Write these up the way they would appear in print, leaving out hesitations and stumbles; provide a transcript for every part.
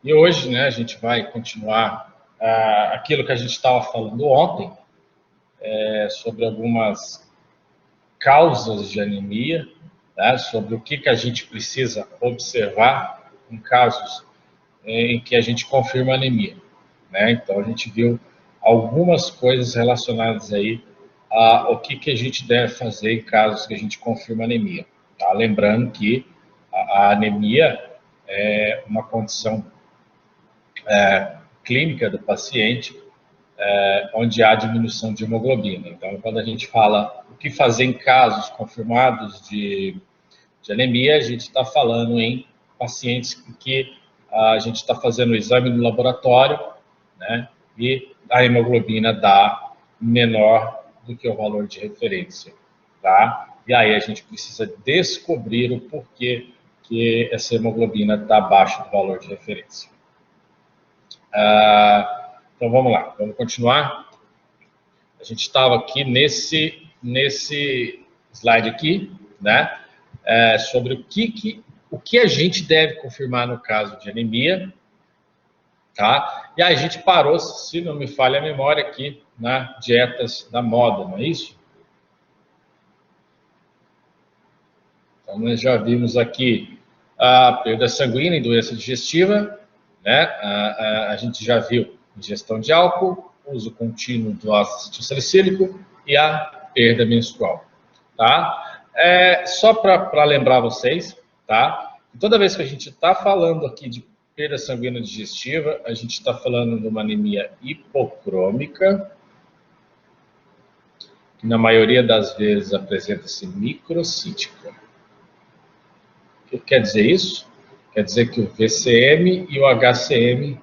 E hoje, né, a gente vai continuar aquilo que a gente estava falando ontem, sobre algumas causas de anemia, né, sobre o que a gente precisa observar em casos em que a gente confirma anemia, né? Então, a gente viu algumas coisas relacionadas aí ao que a gente deve fazer em casos que a gente confirma anemia. Tá? Lembrando que a anemia é uma condição clínica do paciente onde há diminuição de hemoglobina. Então, quando a gente fala o que fazer em casos confirmados de anemia, a gente está falando em pacientes que a gente está fazendo o exame no laboratório, né, e a hemoglobina dá menor do que o valor de referência, tá? E aí a gente precisa descobrir o porquê que essa hemoglobina está abaixo do valor de referência. Então vamos lá, vamos continuar. A gente estava aqui nesse slide aqui, né? Sobre o que a gente deve confirmar no caso de anemia, tá? E aí a gente parou, se não me falha a memória, aqui na dietas da moda, não é isso? Então nós já vimos aqui a perda sanguínea e doença digestiva, né? A gente já viu ingestão de álcool, uso contínuo do ácido acetilsalicílico e a perda menstrual, tá? Só para lembrar vocês, tá? Toda vez que a gente está falando aqui de perda sanguínea digestiva, a gente está falando de uma anemia hipocrômica, que na maioria das vezes apresenta-se microcítica. O que quer dizer isso? Quer dizer que o VCM e o HCM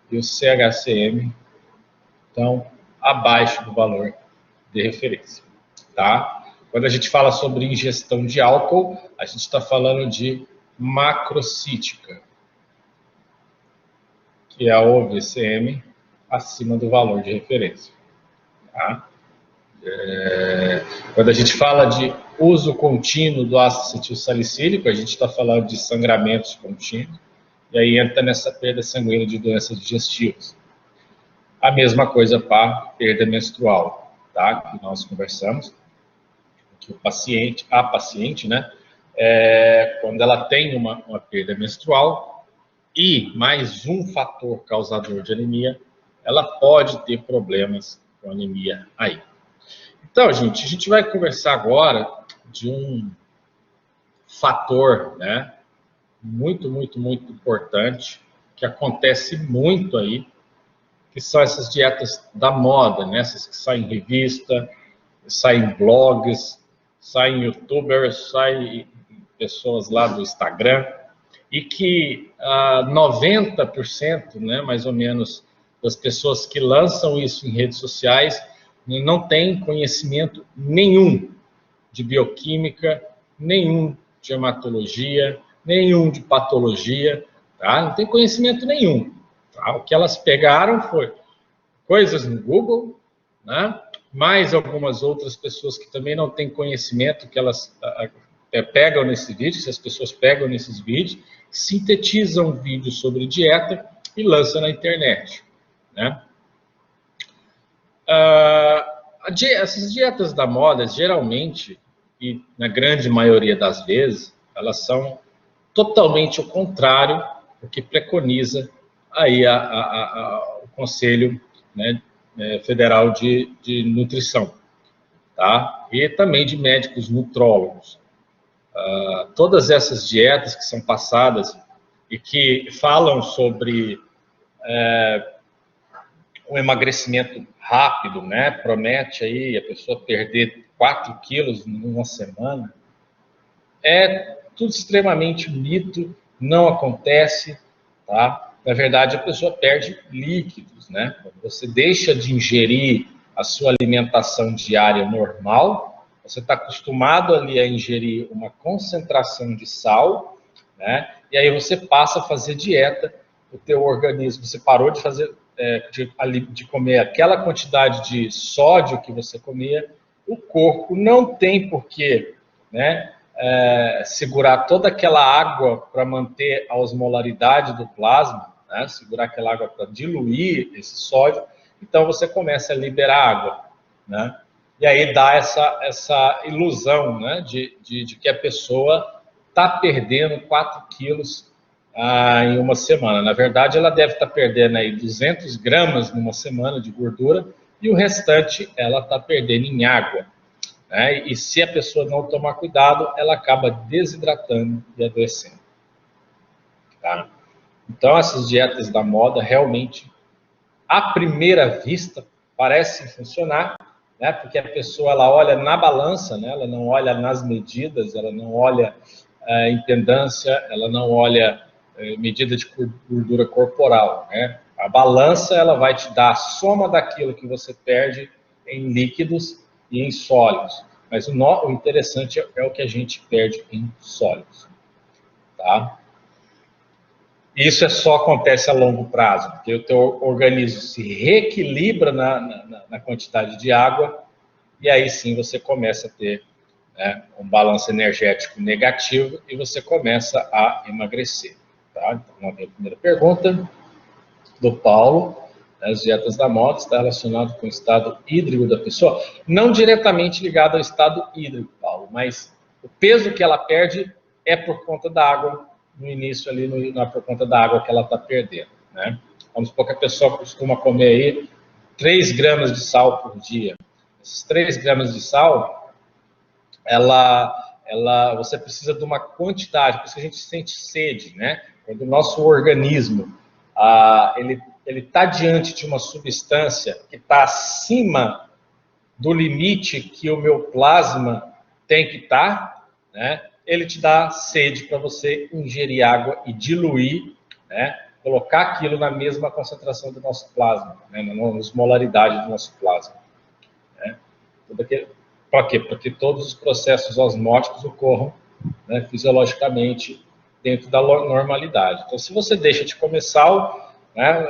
e o CHCM estão abaixo do valor de referência, tá? Quando a gente fala sobre ingestão de álcool, a gente está falando de macrocítica, que é o VCM acima do valor de referência, tá? Quando a gente fala de uso contínuo do ácido acetilsalicílico, a gente está falando de sangramentos contínuos, e aí entra nessa perda sanguínea de doenças digestivas. A mesma coisa para perda menstrual, tá? Que nós conversamos, que a paciente, né, quando ela tem uma perda menstrual e mais um fator causador de anemia, ela pode ter problemas com anemia aí. Então, gente, a gente vai conversar agora de um fator, né, muito importante, que acontece muito aí, que são essas dietas da moda, né, essas que saem em revista, saem em blogs, saem youtubers, saem pessoas lá do Instagram, e que 90%, né, mais ou menos, das pessoas que lançam isso em redes sociais não tem conhecimento nenhum de bioquímica, nenhum de hematologia, nenhum de patologia, tá? Não tem conhecimento nenhum. Tá? O que elas pegaram foi coisas no Google, né? Mais algumas outras pessoas que também não têm conhecimento, que elas pegam nesse vídeo, se as pessoas pegam nesses vídeos, sintetizam vídeos sobre dieta e lançam na internet, né? Essas dietas da moda, geralmente, e na grande maioria das vezes, elas são totalmente o contrário do que preconiza aí o Conselho, né, Federal de Nutrição, tá? E também de médicos nutrólogos. Todas essas dietas que são passadas e que falam sobre um emagrecimento rápido, né? Promete aí a pessoa perder 4 quilos em uma semana. É tudo extremamente mito, não acontece, tá? Na verdade, a pessoa perde líquidos, né? Quando você deixa de ingerir a sua alimentação diária normal, você está acostumado ali a ingerir uma concentração de sal, né? E aí você passa a fazer dieta, o teu organismo, você parou de fazer de comer aquela quantidade de sódio que você comia, o corpo não tem porquê, né, segurar toda aquela água para manter a osmolaridade do plasma, né? Segurar aquela água para diluir esse sódio, então você começa a liberar água, né? E aí dá essa ilusão, né, de que a pessoa está perdendo 4 quilos em uma semana. Na verdade, ela deve estar perdendo aí 200 gramas numa semana de gordura e o restante ela está perdendo em água, né? E se a pessoa não tomar cuidado, ela acaba desidratando e adoecendo. Tá? Então, essas dietas da moda realmente, à primeira vista, parecem funcionar, né? Porque a pessoa ela olha na balança, né? Ela não olha nas medidas, ela não olha impedância, ela não olha medida de gordura corporal, né? A balança ela vai te dar a soma daquilo que você perde em líquidos e em sólidos. Mas o interessante é o que a gente perde em sólidos, tá? Isso só acontece a longo prazo, porque o teu organismo se reequilibra na quantidade de água e aí sim você começa a ter, né, um balanço energético negativo e você começa a emagrecer. Tá? Então, vamos ver a primeira pergunta do Paulo. As dietas da moda está relacionado com o estado hídrico da pessoa? Não diretamente ligado ao estado hídrico, Paulo, mas o peso que ela perde é por conta da água no início ali, por conta da água que ela está perdendo, né? Vamos supor que a pessoa costuma comer aí 3 gramas de sal por dia. Esses 3 gramas de sal, você precisa de uma quantidade, por isso que a gente sente sede, né? Quando o nosso organismo ele está diante de uma substância que está acima do limite que o meu plasma tem que estar, né? Ele te dá sede para você ingerir água e diluir, né? Colocar aquilo na mesma concentração do nosso plasma, né? Na osmolaridade do nosso plasma. Né? Para quê? Para que todos os processos osmóticos ocorram, né, fisiologicamente dentro da normalidade. Então, se você deixa de comer sal, né,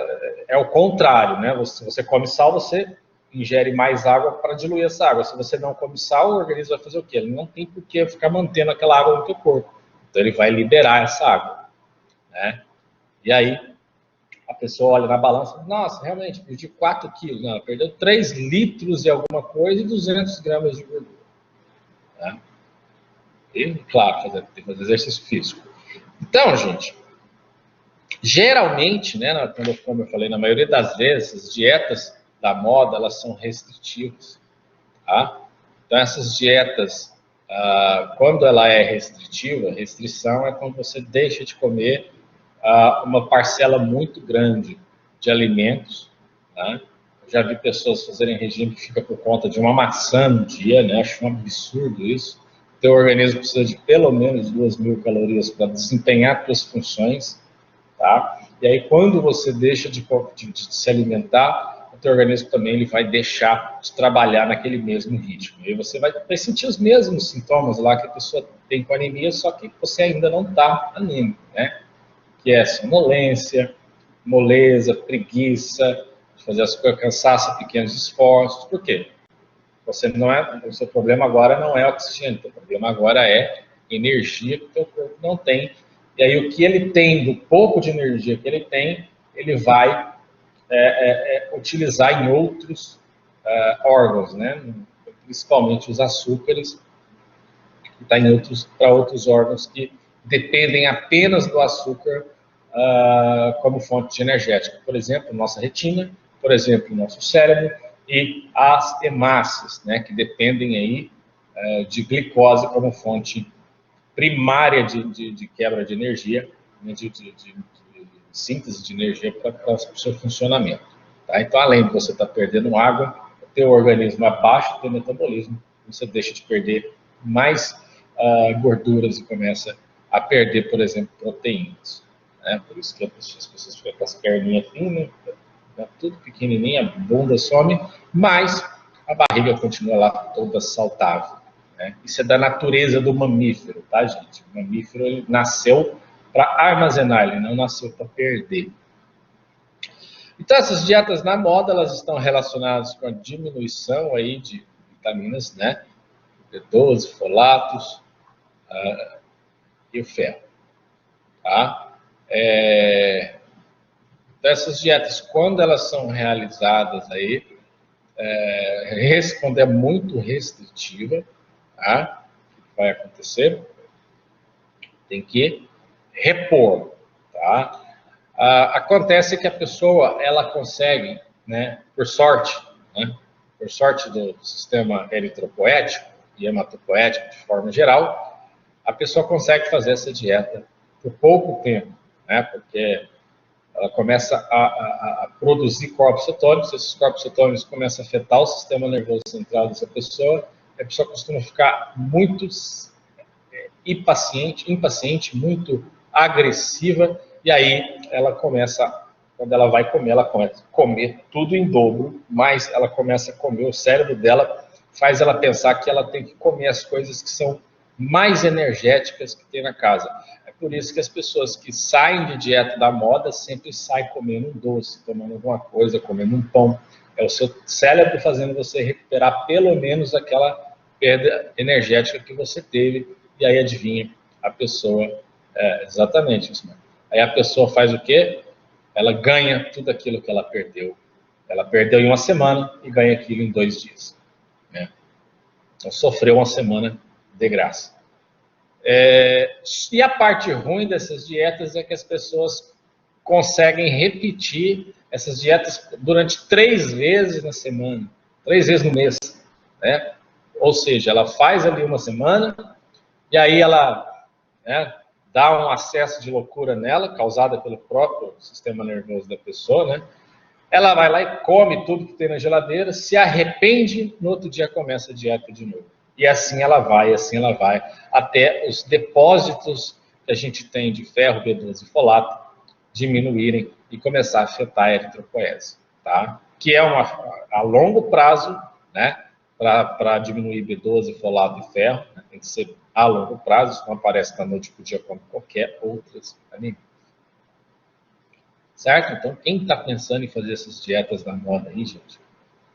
é o contrário, né? Você come sal, você ingere mais água para diluir essa água. Se você não come sal, o organismo vai fazer o quê? Ele não tem por que ficar mantendo aquela água no teu corpo. Então, ele vai liberar essa água, né? E aí, a pessoa olha na balança, nossa, realmente, perdi 4 quilos. Não, perdeu 3 litros e alguma coisa e 200 gramas de gordura. Né? E, claro, tem que fazer exercício físico. Então, gente, geralmente, né, como eu falei, na maioria das vezes, as dietas da moda, elas são restritivas. Tá? Então, essas dietas, quando ela é restritiva, restrição é quando você deixa de comer uma parcela muito grande de alimentos. Tá? Eu já vi pessoas fazerem regime que fica por conta de uma maçã no dia, né? Acho um absurdo isso. O teu organismo precisa de pelo menos 2.000 calorias para desempenhar suas funções. Tá? E aí, quando você deixa de se alimentar, o teu organismo também ele vai deixar de trabalhar naquele mesmo ritmo. E aí você vai sentir os mesmos sintomas lá que a pessoa tem com anemia, só que você ainda não está anêmico, né? Que é sonolência, moleza, preguiça, fazer as coisas, cansaço, pequenos esforços. Por quê? O seu problema agora não é oxigênio, o seu problema agora é energia que o teu corpo não tem. E aí o que ele tem, do pouco de energia que ele tem, ele vai utilizar em outros órgãos, né? Principalmente os açúcares, que está para outros órgãos que dependem apenas do açúcar como fonte energética. Por exemplo, nossa retina, por exemplo, nosso cérebro e as hemácias, né, que dependem aí de glicose como fonte primária de quebra de energia, né, de síntese de energia para o seu funcionamento. Tá? Então, além de você estar perdendo água, o teu organismo abaixa o teu metabolismo, você deixa de perder mais gorduras e começa a perder, por exemplo, proteínas. Né? Por isso que as pessoas ficam com as perninhas finas, tudo pequenininha, a bunda some, mas a barriga continua lá toda saudável. Né? Isso é da natureza do mamífero, tá, gente? O mamífero ele nasceu para armazenar, ele não nasceu para perder. Então, essas dietas na moda, elas estão relacionadas com a diminuição aí de vitaminas, né? B12, folatos, e o ferro. Tá? Então, essas dietas, quando elas são realizadas aí, quando é muito restritiva, tá? O que vai acontecer? Tem que repor, tá? Acontece que a pessoa, ela consegue, né, por sorte do sistema eritropoético e hematopoético de forma geral, a pessoa consegue fazer essa dieta por pouco tempo, né, porque ela começa a produzir corpos cetônicos, esses corpos cetônicos começam a afetar o sistema nervoso central dessa pessoa, a pessoa costuma ficar muito impaciente, muito agressiva, e aí ela começa, quando ela vai comer, ela começa a comer tudo em dobro, mas ela começa a comer, o cérebro dela faz ela pensar que ela tem que comer as coisas que são mais energéticas que tem na casa. É por isso que as pessoas que saem de dieta da moda sempre saem comendo um doce, tomando alguma coisa, comendo um pão. É o seu cérebro fazendo você recuperar pelo menos aquela perda energética que você teve. E aí, adivinha, a pessoa... exatamente isso mesmo. Aí a pessoa faz o quê? Ela ganha tudo aquilo que ela perdeu. Ela perdeu em uma semana e ganha aquilo em 2 dias. Né? Então, sofreu uma semana de graça. E a parte ruim dessas dietas é que as pessoas conseguem repetir essas dietas durante 3 vezes na semana, 3 vezes no mês, né? Ou seja, ela faz ali uma semana e aí ela, né, dá um acesso de loucura nela, causada pelo próprio sistema nervoso da pessoa, né? Ela vai lá e come tudo que tem na geladeira, se arrepende, no outro dia começa a dieta de novo. E assim ela vai, até os depósitos que a gente tem de ferro, B12 e folato diminuírem e começar a afetar a eritropoese, tá? Que é a longo prazo, né? Para diminuir B12, folato e ferro, né? Tem que ser a longo prazo, isso não aparece da noite para o dia como qualquer outras anemias. Certo? Então, quem está pensando em fazer essas dietas na moda aí, gente,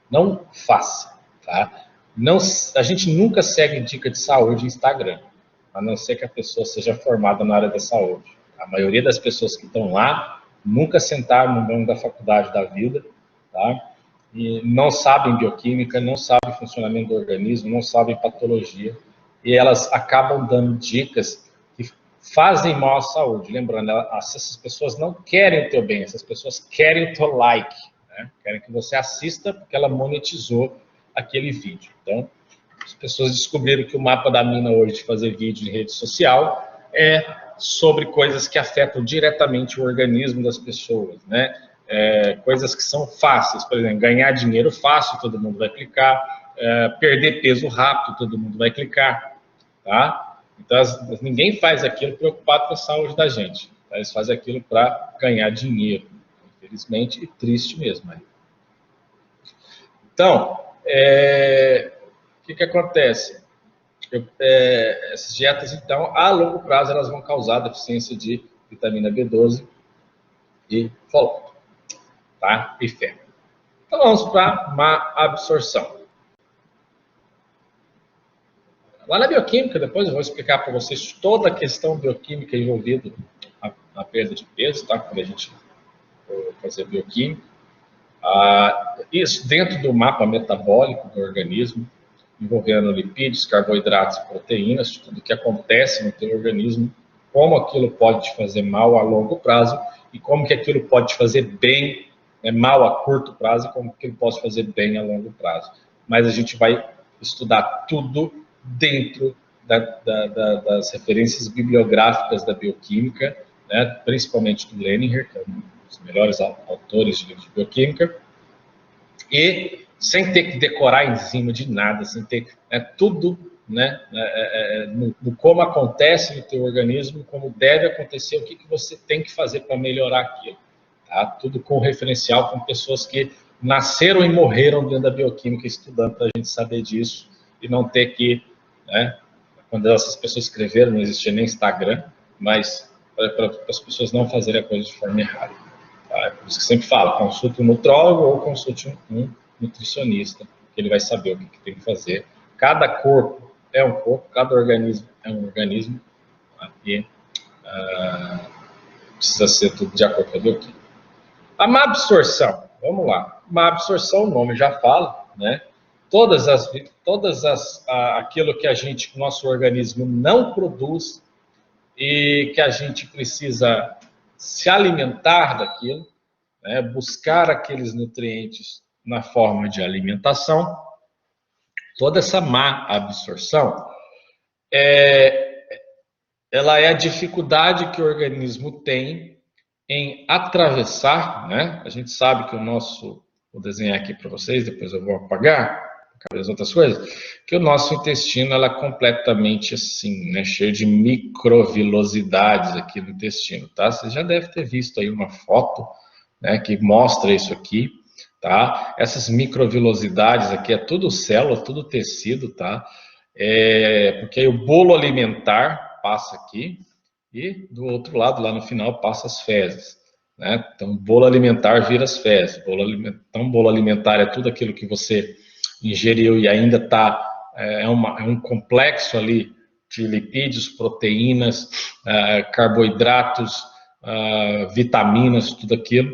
não faça, tá? Não, a gente nunca segue dica de saúde no Instagram, a não ser que a pessoa seja formada na área da saúde. A maioria das pessoas que estão lá nunca sentaram no banco da faculdade da vida, tá? E não sabem bioquímica, não sabem funcionamento do organismo, não sabem patologia, e elas acabam dando dicas que fazem mal à saúde. Lembrando, essas pessoas não querem o teu bem, essas pessoas querem o teu like, né? Querem que você assista porque ela monetizou aquele vídeo. Então, as pessoas descobriram que o mapa da mina hoje de fazer vídeo em rede social é sobre coisas que afetam diretamente o organismo das pessoas, né? Coisas que são fáceis, por exemplo, ganhar dinheiro fácil, todo mundo vai clicar, perder peso rápido, todo mundo vai clicar, tá? Então, ninguém faz aquilo preocupado com a saúde da gente, tá? Eles fazem aquilo para ganhar dinheiro, infelizmente, e triste mesmo. Né? Então, o que acontece? Essas dietas, então, a longo prazo, elas vão causar deficiência de vitamina B12 e folato, tá? E ferro. Então, vamos para má absorção. Lá na bioquímica, depois eu vou explicar para vocês toda a questão bioquímica envolvida na perda de peso, tá? Quando a gente for fazer bioquímica. Isso dentro do mapa metabólico do organismo, envolvendo lipídios, carboidratos e proteínas, tudo que acontece no teu organismo, como aquilo pode te fazer mal a longo prazo e como que aquilo pode te fazer bem, mal a curto prazo e como que ele pode fazer bem a longo prazo. Mas a gente vai estudar tudo dentro das referências bibliográficas da bioquímica, né, principalmente do Leninger, que é um dos melhores autores de livros de bioquímica, e sem ter que decorar enzima de nada, sem ter tudo, né, no como acontece no teu organismo, como deve acontecer, o que você tem que fazer para melhorar aquilo. Tá? Tudo com referencial, com pessoas que nasceram e morreram dentro da bioquímica estudando, para a gente saber disso e não ter que, né, quando essas pessoas escreveram, não existia nem Instagram, mas para as pessoas não fazerem a coisa de forma errada. Tá? É por isso que sempre falo, consulte um nutrólogo ou consulte um nutricionista, que ele vai saber o que tem que fazer. Cada corpo é um corpo, cada organismo é um organismo, e precisa ser tudo de acordo com a bioquímica. A má absorção, vamos lá. Má absorção, o nome já fala, né? Aquilo que o nosso organismo não produz e que a gente precisa se alimentar daquilo, né? Buscar aqueles nutrientes na forma de alimentação. Toda essa má absorção ela é a dificuldade que o organismo tem em atravessar, né? A gente sabe que vou desenhar aqui para vocês, depois eu vou apagar, as outras coisas, que o nosso intestino ela é completamente assim, né? Cheio de microvilosidades aqui no intestino, tá? Você já deve ter visto aí uma foto, né, que mostra isso aqui, tá? Essas microvilosidades aqui é tudo célula, tudo tecido, tá? Porque aí o bolo alimentar passa aqui e do outro lado, lá no final, passa as fezes, né? Então, bolo alimentar vira as fezes. Então, bolo alimentar é tudo aquilo que você ingeriu e ainda está, é um complexo ali de lipídios, proteínas, carboidratos, vitaminas, tudo aquilo.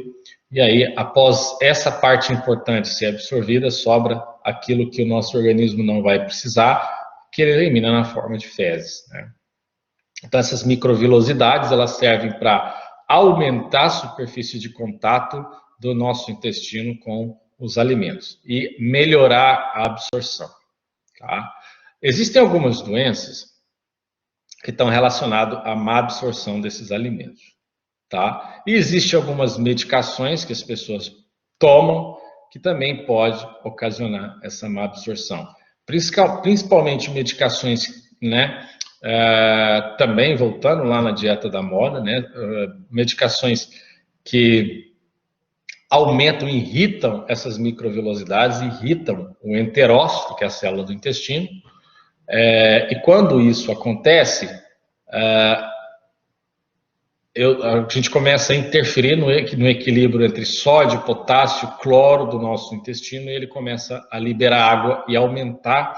E aí, após essa parte importante ser absorvida, sobra aquilo que o nosso organismo não vai precisar, que ele elimina na forma de fezes, né? Então, essas microvilosidades, elas servem para aumentar a superfície de contato do nosso intestino com os alimentos e melhorar a absorção, tá? Existem algumas doenças que estão relacionadas à má absorção desses alimentos, tá? E existem algumas medicações que as pessoas tomam que também pode ocasionar essa má absorção. Principalmente medicações, né? Também voltando lá na dieta da moda, né? Medicações que aumentam, irritam essas microvilosidades, irritam o enterócito, que é a célula do intestino, e quando isso acontece, a gente começa a interferir no equilíbrio entre sódio, potássio, cloro do nosso intestino, e ele começa a liberar água e aumentar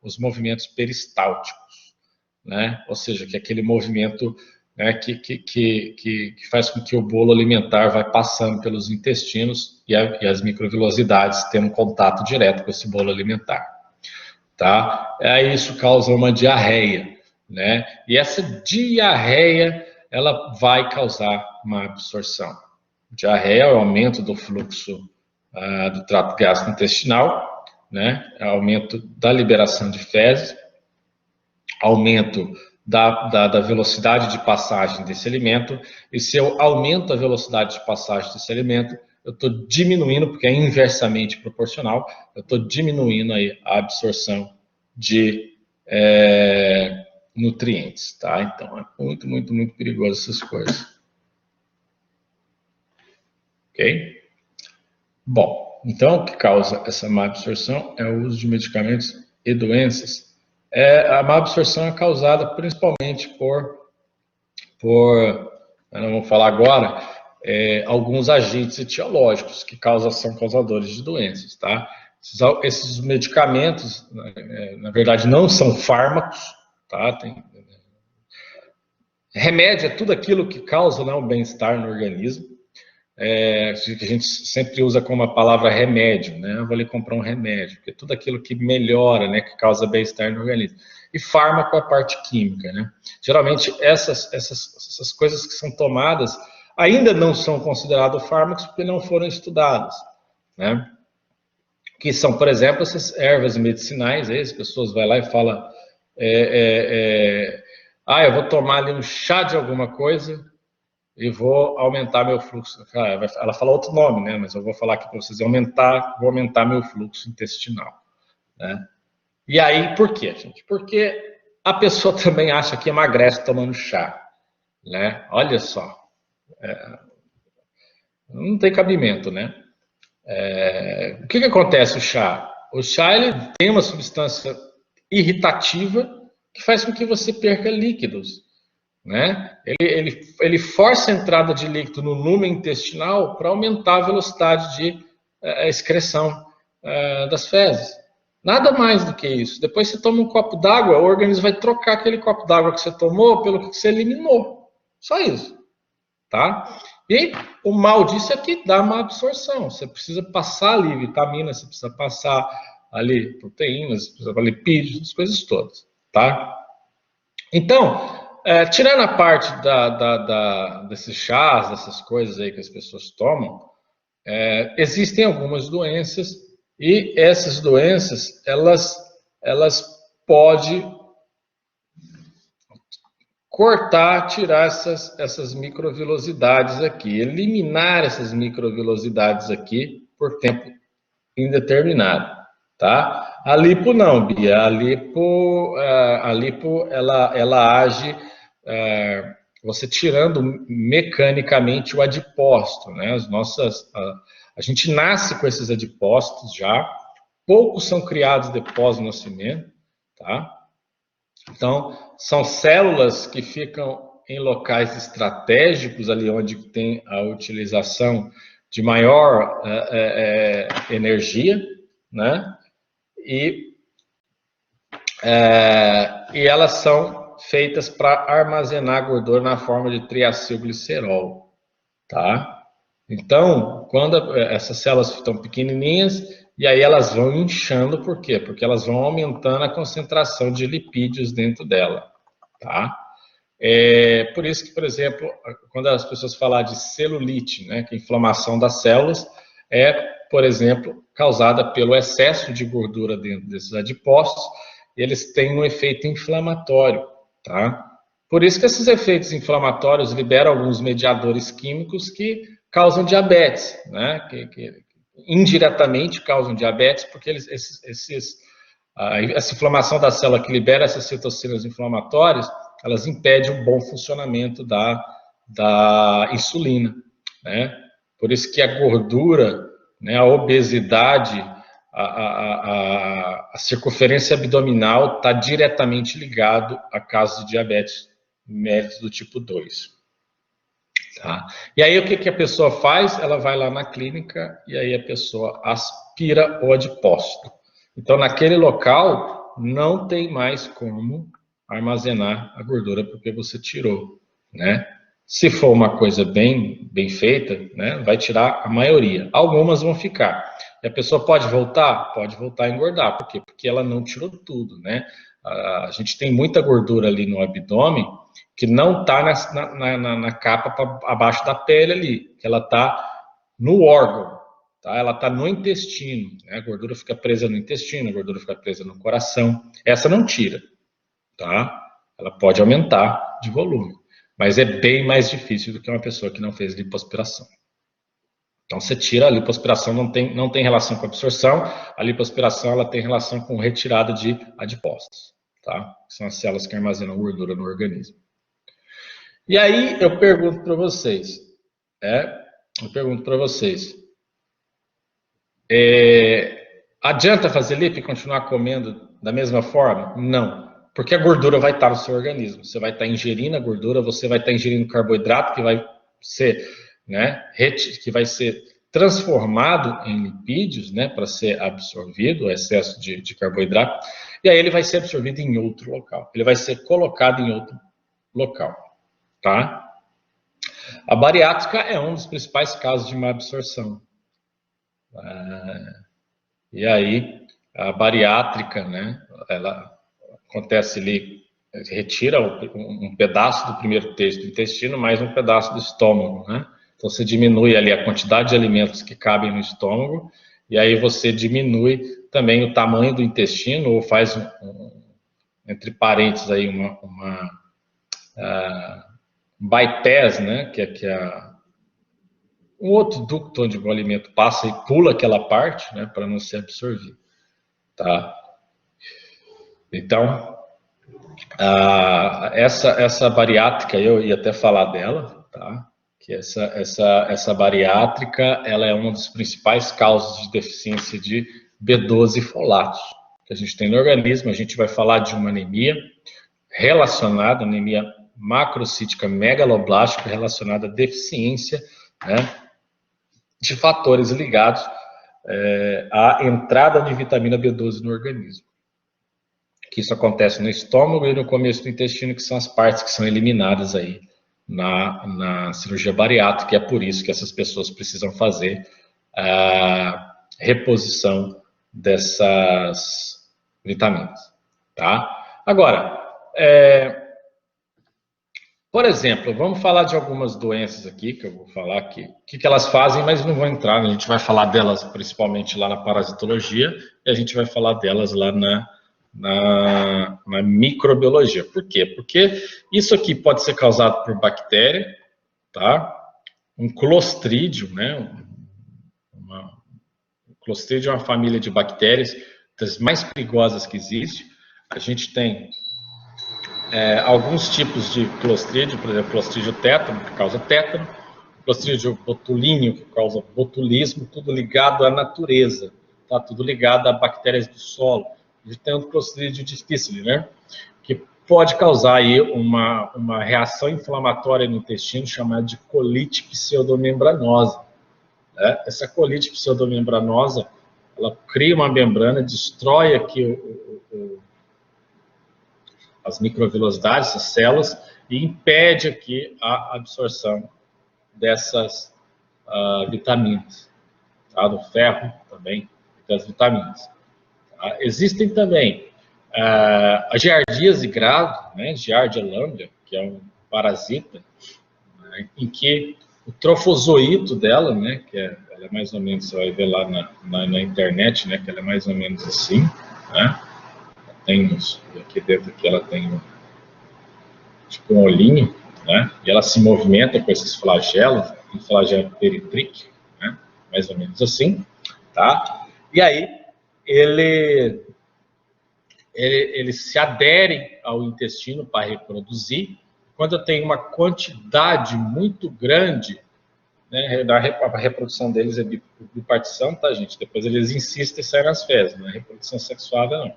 os movimentos peristálticos, né? Ou seja, que é aquele movimento, né, que faz com que o bolo alimentar vai passando pelos intestinos e as microvilosidades têm um contato direto com esse bolo alimentar, tá? Aí isso causa uma diarreia, né? E essa diarreia ela vai causar má absorção. Diarreia é o aumento do fluxo do trato gastrointestinal, né? Aumento da liberação de fezes, aumento da velocidade de passagem desse alimento, e se eu aumento a velocidade de passagem desse alimento, eu estou diminuindo, porque é inversamente proporcional, eu estou diminuindo aí a absorção de nutrientes, tá? Então, é muito, muito, muito perigoso essas coisas. Ok? Bom, então, o que causa essa má absorção é o uso de medicamentos e doenças. A má absorção é causada principalmente não vou falar agora, alguns agentes etiológicos que são causadores de doenças, tá? Esses medicamentos, na verdade, não são fármacos, tá? Remédio é tudo aquilo que causa, né, um bem-estar no organismo, que a gente sempre usa como a palavra remédio, né? Eu vou ali comprar um remédio, porque é tudo aquilo que melhora, né, que causa bem-estar no organismo. E fármaco é a parte química, né? Geralmente essas coisas que são tomadas ainda não são consideradas fármacos porque não foram estudadas, né? Que são, por exemplo, essas ervas medicinais, aí as pessoas vão lá e falam, eu vou tomar ali um chá de alguma coisa e vou aumentar meu fluxo. Ela fala outro nome, né? Mas eu vou falar aqui para vocês, vou aumentar meu fluxo intestinal, né? E aí, por quê, gente? Porque a pessoa também acha que emagrece tomando chá, né? Olha só, não tem cabimento, né? O que acontece o chá? O chá ele tem uma substância irritativa que faz com que você perca líquidos, né? Ele força a entrada de líquido no lumen intestinal para aumentar a velocidade de excreção das fezes, Nada mais do que isso. Depois você toma um copo d'água, o organismo vai trocar aquele copo d'água que você tomou pelo que você eliminou. Só isso, tá? E o mal disso é que dá má absorção. Você precisa passar ali vitaminas, você precisa passar ali proteínas, você precisa lipídios, as coisas todas, tá? Então, tirando a parte desses chás, dessas coisas aí que as pessoas tomam, existem algumas doenças e essas doenças, elas podem cortar, tirar essas microvilosidades aqui, eliminar essas microvilosidades aqui por tempo indeterminado, tá? A lipo não, Bia. A lipo ela age você tirando mecanicamente o adipócito, né? A gente nasce com esses adipócitos já, poucos são criados depois do nascimento, tá? Então, são células que ficam em locais estratégicos, ali onde tem a utilização de maior energia, né? E elas são feitas para armazenar gordura na forma de triacilglicerol, tá? Então, quando essas células estão pequenininhas, e aí elas vão inchando, por quê? Porque elas vão aumentando a concentração de lipídios dentro dela, tá? Por isso que, por exemplo, quando as pessoas falam de celulite, né, que é a inflamação das células, por exemplo, causada pelo excesso de gordura dentro desses adipócitos, eles têm um efeito inflamatório, tá? Por isso que esses efeitos inflamatórios liberam alguns mediadores químicos que causam diabetes, né? Que indiretamente causam diabetes, porque essa inflamação da célula que libera essas citocinas inflamatórias, elas impedem o bom funcionamento da insulina, né? Por isso que a gordura, né, a obesidade, a circunferência abdominal está diretamente ligado a casos de diabetes mellitus do tipo 2. Tá? E aí o que a pessoa faz? Ela vai lá na clínica e aí a pessoa aspira o adipócito. Então, naquele local, não tem mais como armazenar a gordura porque você tirou, né? Se for uma coisa bem feita, né, vai tirar a maioria. Algumas vão ficar. E a pessoa pode voltar? Pode voltar a engordar. Por quê? Porque ela não tirou tudo, né? A gente tem muita gordura ali no abdômen que não está na capa abaixo da pele ali, que ela está no órgão, tá? Ela está no intestino, né? A gordura fica presa no intestino, a gordura fica presa no coração. Essa não tira, tá? Ela pode aumentar de volume, mas é bem mais difícil do que uma pessoa que não fez lipoaspiração. Então, você tira a lipoaspiração, não tem relação com a absorção, a lipoaspiração ela tem relação com retirada de adipócitos, tá? Que são as células que armazenam gordura no organismo. E aí eu pergunto para vocês, adianta fazer lipo e continuar comendo da mesma forma? Não, porque a gordura vai estar no seu organismo, você vai estar ingerindo a gordura, você vai estar ingerindo carboidrato que vai ser, né, que vai ser transformado em lipídios, né, para ser absorvido, o excesso de carboidrato, e aí ele vai ser absorvido em outro local, ele vai ser colocado em outro local. Tá? A bariátrica é um dos principais casos de má absorção. E aí, a bariátrica, né, ela acontece ali, retira um pedaço do primeiro terço do intestino, mais um pedaço do estômago, né? Então, você diminui ali a quantidade de alimentos que cabem no estômago, e aí você diminui também o tamanho do intestino, ou faz, entre parênteses, aí uma bypass, né, que é um outro ducto onde o alimento passa e pula aquela parte, né, para não ser absorvido, tá? Então, essa bariátrica, eu ia até falar dela, tá? Que essa bariátrica, ela é uma das principais causas de deficiência de B12 e folatos que a gente tem no organismo. A gente vai falar de uma anemia relacionada, anemia macrocítica megaloblástica relacionada à deficiência, né, de fatores ligados a entrada de vitamina B12 no organismo. Que isso acontece no estômago e no começo do intestino, que são as partes que são eliminadas aí na cirurgia bariátrica, e é por isso que essas pessoas precisam fazer a reposição dessas vitaminas, tá? Agora, por exemplo, vamos falar de algumas doenças aqui, que eu vou falar aqui, o que elas fazem, mas não vou entrar, a gente vai falar delas principalmente lá na parasitologia, e a gente vai falar delas lá na microbiologia. Por quê? Porque isso aqui pode ser causado por bactéria, tá? Um clostrídio, né? O clostrídio é uma família de bactérias das mais perigosas que existe. A gente tem alguns tipos de clostrídio, por exemplo, clostrídio tétano, que causa tétano, clostrídio botulíneo, que causa botulismo, tudo ligado à natureza, tá? Tudo ligado a bactérias do solo. A gente tem um clostrídio difícil, né? Que pode causar aí uma reação inflamatória no intestino chamada de colite pseudomembranosa. Né? Essa colite pseudomembranosa, ela cria uma membrana, destrói aqui as microvilosidades, as células, e impede aqui a absorção dessas vitaminas, tá? Do ferro também, das vitaminas. Tá? Existem também a giardíase grave, né? Giardia lamblia, que é um parasita, né? Em que o trofozoito dela, né? Ela é mais ou menos, você vai ver lá na internet, né? Que ela é mais ou menos assim, né? Aqui dentro aqui ela tem tipo um olhinho, né? E ela se movimenta com esses flagelos, um flagelo peritríqueo, né? Mais ou menos assim, tá? E aí eles se aderem ao intestino para reproduzir. Quando eu tenho uma quantidade muito grande, né, a reprodução deles é bipartição, tá, gente? Depois eles insistem em sair nas fezes, não é reprodução sexual, não.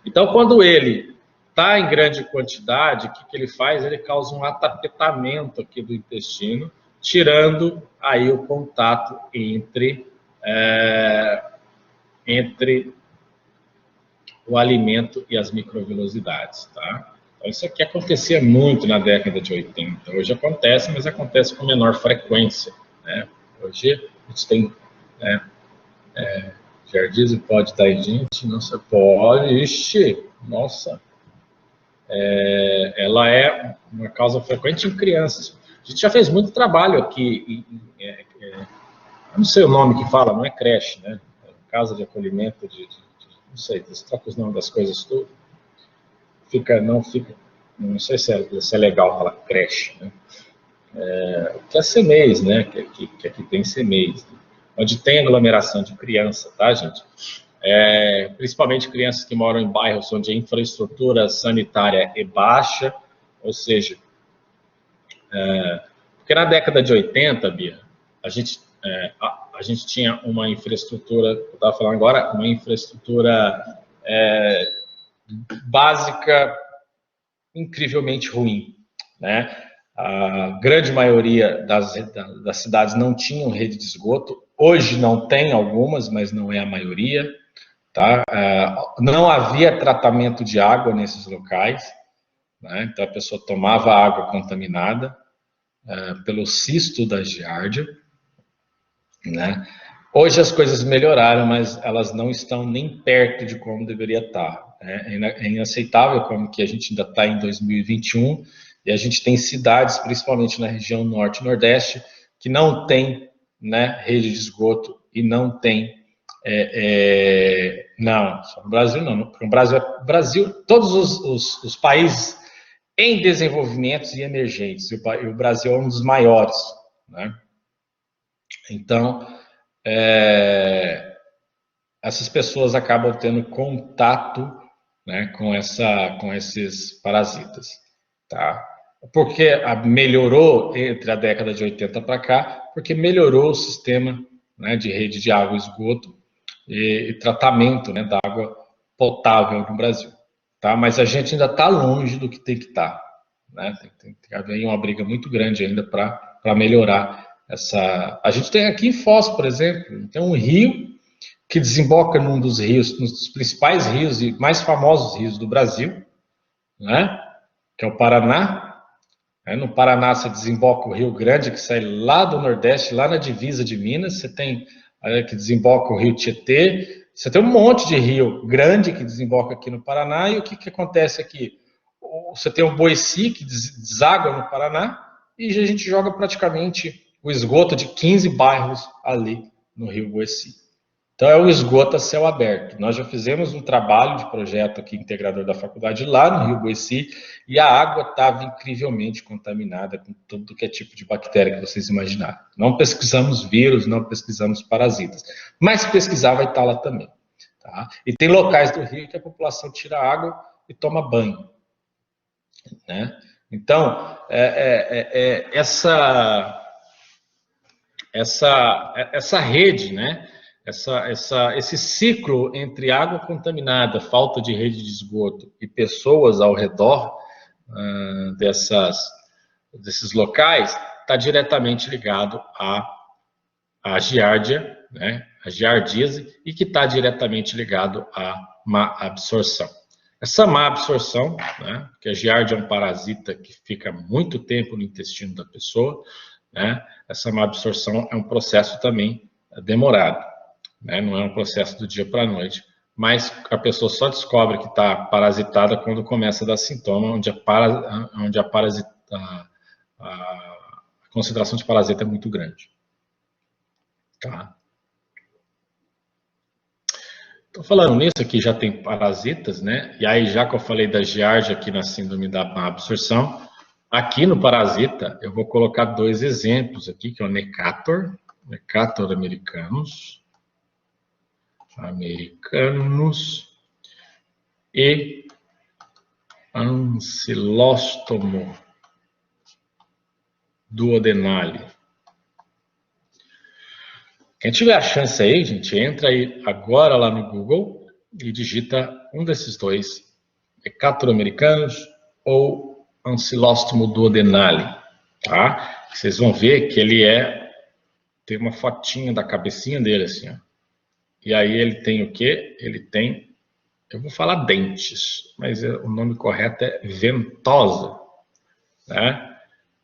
Então, quando ele está em grande quantidade, o que ele faz? Ele causa um atapetamento aqui do intestino, tirando aí o contato entre o alimento e as microvilosidades, tá? Então, isso aqui acontecia muito na década de 80. Hoje acontece, mas acontece com menor frequência, né? Hoje a gente tem giardíase pode dar em gente? Não se pode. Ixi, nossa. Ela é uma causa frequente em crianças. A gente já fez muito trabalho aqui, eu não sei o nome que fala, não é creche, né? Casa de acolhimento não sei, troca os nomes das coisas tudo. Não sei se é legal falar creche, né? Que é CMEs, né? Que aqui tem CMEs, né? Onde tem aglomeração de criança, tá, gente? Principalmente crianças que moram em bairros onde a infraestrutura sanitária é baixa, ou seja, porque na década de 80, Bia, a gente tinha uma infraestrutura, eu estava falando agora, uma infraestrutura básica incrivelmente ruim, né? A grande maioria das cidades não tinham rede de esgoto, hoje não tem algumas, mas não é a maioria. Tá? Não havia tratamento de água nesses locais, né? Então a pessoa tomava água contaminada pelo cisto da giardia, né? Hoje as coisas melhoraram, mas elas não estão nem perto de como deveria estar. É inaceitável como que a gente ainda está em 2021 e a gente tem cidades, principalmente na região norte e nordeste, que não tem, né, rede de esgoto e não tem não, só no Brasil não. No Brasil, todos os países em desenvolvimento e emergentes, e o Brasil é um dos maiores, né? Então, essas pessoas acabam tendo contato, né, com esses parasitas, tá? Porque melhorou entre a década de 80 para cá, porque melhorou o sistema, né, de rede de água e esgoto, e tratamento, né, da água potável no Brasil, tá? Mas a gente ainda está longe do que tem que estar, né? Tem que haver uma briga muito grande ainda para melhorar A gente tem aqui em Foz, por exemplo, tem um rio que desemboca num dos rios, dos principais rios e mais famosos rios do Brasil, né? Que é o Paraná. No Paraná você desemboca o Rio Grande, que sai lá do Nordeste, lá na divisa de Minas. Você tem que desemboca o Rio Tietê. Você tem um monte de rio grande que desemboca aqui no Paraná. E o que acontece aqui? Você tem o Boici, que deságua no Paraná, e a gente joga praticamente o esgoto de 15 bairros ali no Rio Boici. Então, é o esgoto a céu aberto. Nós já fizemos um trabalho de projeto aqui, integrador da faculdade, lá no Rio Boici, e a água estava incrivelmente contaminada com tudo que é tipo de bactéria que vocês imaginaram. Não pesquisamos vírus, não pesquisamos parasitas, mas se pesquisar vai estar lá também. Tá? E tem locais do Rio que a população tira água e toma banho. Né? Então, essa rede, né? Esse ciclo entre água contaminada, falta de rede de esgoto e pessoas ao redor desses locais está diretamente ligado à giardia, né? A giardíase, e que está diretamente ligado à má absorção. Essa má absorção, né? Porque a giardia é um parasita que fica muito tempo no intestino da pessoa, né? Essa má absorção é um processo também demorado. Né? Não é um processo do dia para a noite, mas a pessoa só descobre que está parasitada quando começa a dar sintoma, onde a concentração de parasita é muito grande. Tá? Estou falando nisso aqui, já tem parasitas, né? E aí, já que eu falei da giardia aqui na síndrome da má absorção, aqui no parasita, eu vou colocar 2 exemplos aqui, que é o Necator americanus, e Ancylostoma duodenale. Quem tiver a chance aí, gente, entra aí agora lá no Google e digita um desses 2, Necator americanus ou Ancylostoma duodenale, tá? Vocês vão ver que ele tem uma fotinha da cabecinha dele assim, ó. E aí ele tem o quê? Ele tem, eu vou falar dentes, mas o nome correto é ventosa, né?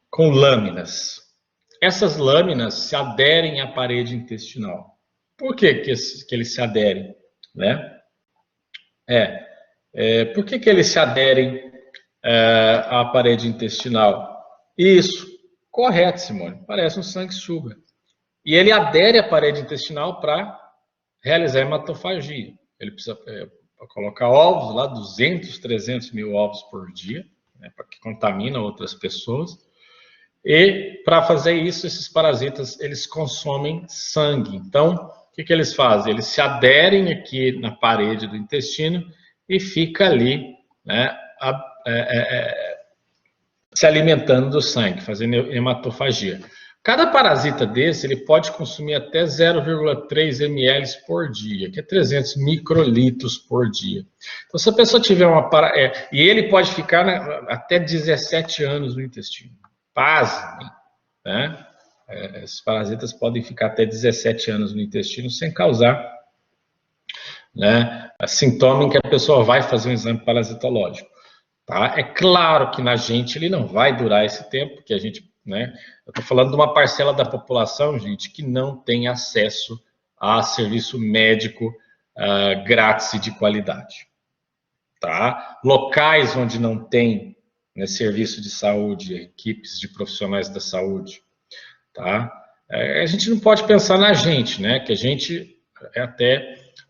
Com lâminas. Essas lâminas se aderem à parede intestinal. Por que eles se aderem? Né? Por que eles se aderem à parede intestinal? Isso, correto, Simone, parece um sanguessuga. E ele adere à parede intestinal para realizar hematofagia. Ele precisa colocar ovos lá, 200, 300 mil ovos por dia, né, para que contamina outras pessoas. E para fazer isso, esses parasitas, eles consomem sangue. Então, o que eles fazem? Eles se aderem aqui na parede do intestino e fica ali, né, se alimentando do sangue, fazendo hematofagia. Cada parasita desse, ele pode consumir até 0,3 ml por dia, que é 300 microlitros por dia. Então, se a pessoa tiver e ele pode ficar até 17 anos no intestino. Pasmem, né? Esses parasitas podem ficar até 17 anos no intestino sem causar, né, sintoma em que a pessoa vai fazer um exame parasitológico. Tá? É claro que na gente ele não vai durar esse tempo, porque a gente, né, eu estou falando de uma parcela da população, gente, que não tem acesso a serviço médico grátis e de qualidade. Tá? Locais onde não tem, né, serviço de saúde, equipes de profissionais da saúde. Tá? A gente não pode pensar na gente, né? Que a gente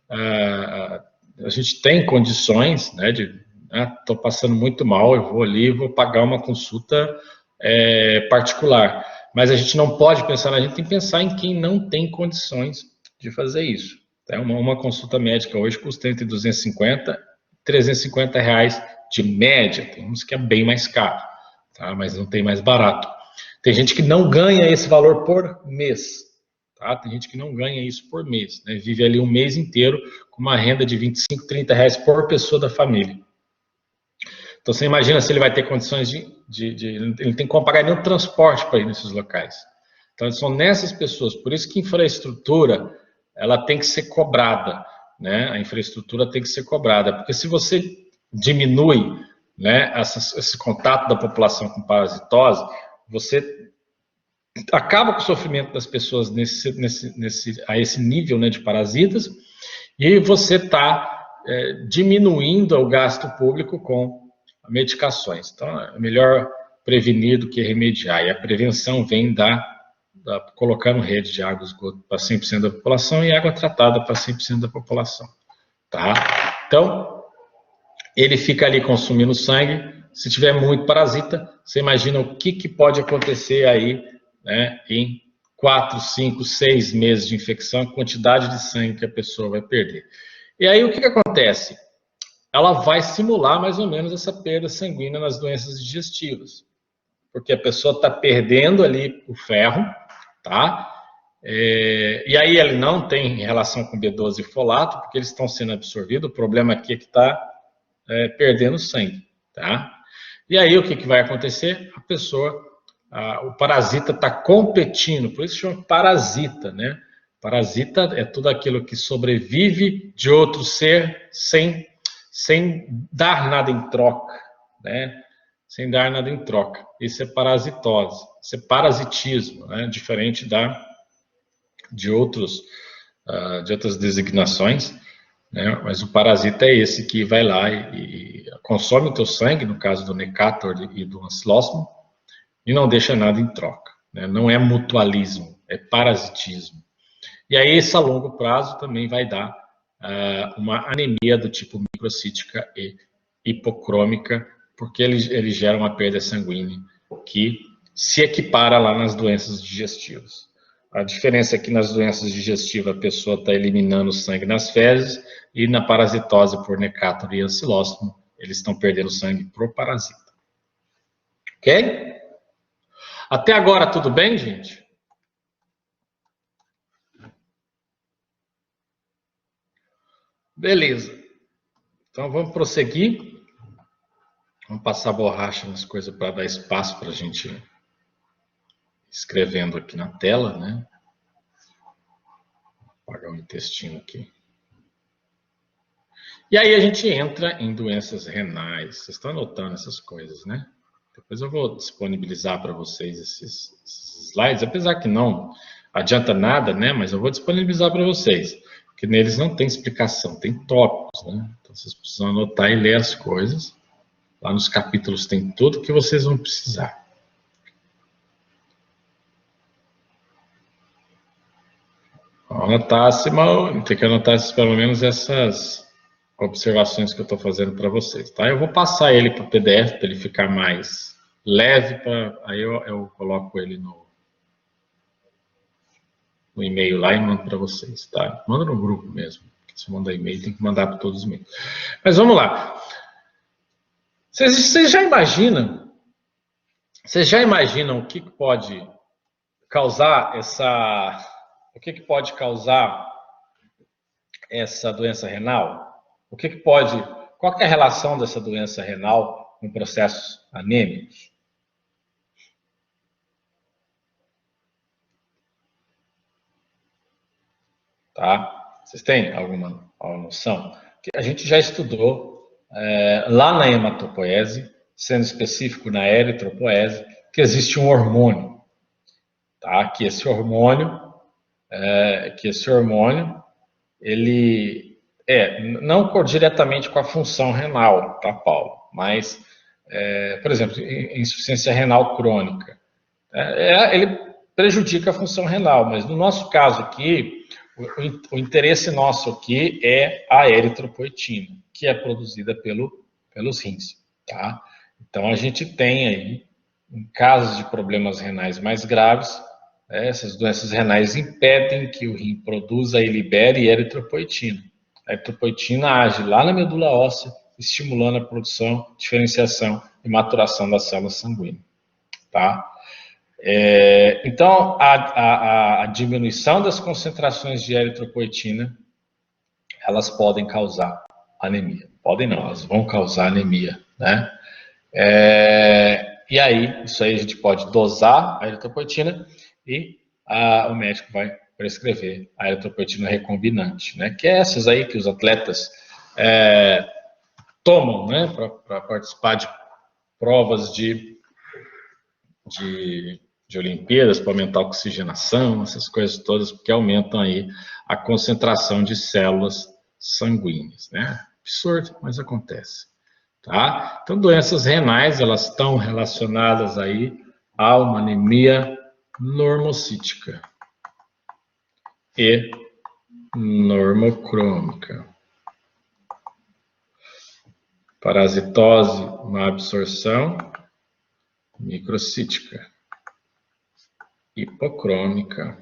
a gente tem condições, né? Estou passando muito mal, eu vou ali, vou pagar uma consulta particular. Mas a gente não pode pensar na gente, tem que pensar em quem não tem condições de fazer isso. Tá? Uma consulta médica hoje custa entre 250 e 350 reais de média. Tem uns que é bem mais caro, tá? Mas não tem mais barato. Tem gente que não ganha esse valor por mês. Tá? Tem gente que não ganha isso por mês. Né? Vive ali um mês inteiro com uma renda de 25, 30 reais por pessoa da família. Então, você imagina se ele vai ter condições ele tem que pagar nenhum transporte para ir nesses locais. Então, são nessas pessoas. Por isso que a infraestrutura ela tem que ser cobrada, né? A infraestrutura tem que ser cobrada, porque se você diminui, né, esse contato da população com parasitose, você acaba com o sofrimento das pessoas a esse nível, né, de parasitas, e você está diminuindo o gasto público com medicações. Então, é melhor prevenir do que remediar. E a prevenção vem colocando rede de água e esgoto para 100% da população e água tratada para 100% da população. Tá? Então, ele fica ali consumindo sangue. Se tiver muito parasita, você imagina o que pode acontecer aí, né, em 4, 5, 6 meses de infecção, a quantidade de sangue que a pessoa vai perder. E aí o que acontece? Ela vai simular mais ou menos essa perda sanguínea nas doenças digestivas. Porque a pessoa está perdendo ali o ferro, tá? E aí ele não tem relação com B12 e folato, porque eles estão sendo absorvidos. O problema aqui é que está perdendo sangue, tá? E aí o que vai acontecer? A pessoa, o parasita está competindo, por isso chama parasita, né? Parasita é tudo aquilo que sobrevive de outro ser sem dar nada em troca, né? Sem dar nada em troca. Isso é parasitose, isso é parasitismo, né? Diferente de outras designações, né? Mas o parasita é esse que vai lá e consome o teu sangue, no caso do Necator e do Ancilosmo, e não deixa nada em troca, né? Não é mutualismo, é parasitismo. E aí, isso a longo prazo também vai dar uma anemia do tipo microcítica e hipocrômica, porque ele gera uma perda sanguínea que se equipara lá nas doenças digestivas. A diferença é que nas doenças digestivas a pessoa está eliminando o sangue nas fezes e na parasitose por Necator e Ancilosmo eles estão perdendo sangue pro parasita. Ok? Até agora tudo bem, gente? Beleza. Então vamos prosseguir. Vamos passar borracha nas coisas para dar espaço para a gente ir escrevendo aqui na tela, né? Vou apagar o intestino aqui. E aí a gente entra em doenças renais. Vocês estão anotando essas coisas, né? Depois eu vou disponibilizar para vocês esses slides, apesar que não adianta nada, né? Mas eu vou disponibilizar para vocês. Porque neles não tem explicação, tem tópicos, né? Então vocês precisam anotar e ler as coisas. Lá nos capítulos tem tudo que vocês vão precisar. Anotar, Simão, tem que anotar pelo menos essas observações que eu estou fazendo para vocês, tá? Eu vou passar ele para o PDF para ele ficar mais leve, aí eu coloco ele no e-mail lá e mando para vocês, tá? Manda no grupo mesmo. Se manda e-mail, tem que mandar para todos os e-mails. Mas vamos lá. Vocês já imaginam o que pode causar essa doença renal? Qual que é a relação dessa doença renal com processos anêmicos? Tá? Vocês têm alguma noção? A gente já estudou lá na hematopoese, sendo específico na eritropoese, que existe um hormônio, tá? Que esse hormônio, ele não diretamente com a função renal, tá, Paulo? Mas, por exemplo, insuficiência renal crônica, ele prejudica a função renal, mas no nosso caso aqui, o interesse nosso aqui é a eritropoetina, que é produzida pelos rins, tá? Então, a gente tem aí, em casos de problemas renais mais graves, essas doenças renais impedem que o rim produza e libere eritropoetina. A eritropoetina age lá na medula óssea, estimulando a produção, diferenciação e maturação das células sanguíneas, tá? Então, a diminuição das concentrações de eritropoetina, elas podem causar anemia. Podem não, elas vão causar anemia, né? E aí, isso aí a gente pode dosar a eritropoetina e o médico vai prescrever a eritropoetina recombinante, né? Que é essas aí que os atletas tomam, né? Para participar de provas de Olimpíadas, para aumentar a oxigenação, essas coisas todas, porque aumentam aí a concentração de células sanguíneas, né? Absurdo, mas acontece. Tá? Então, doenças renais, elas estão relacionadas aí a uma anemia normocítica e normocrômica. Parasitose, uma absorção microcítica. Hipocrômica.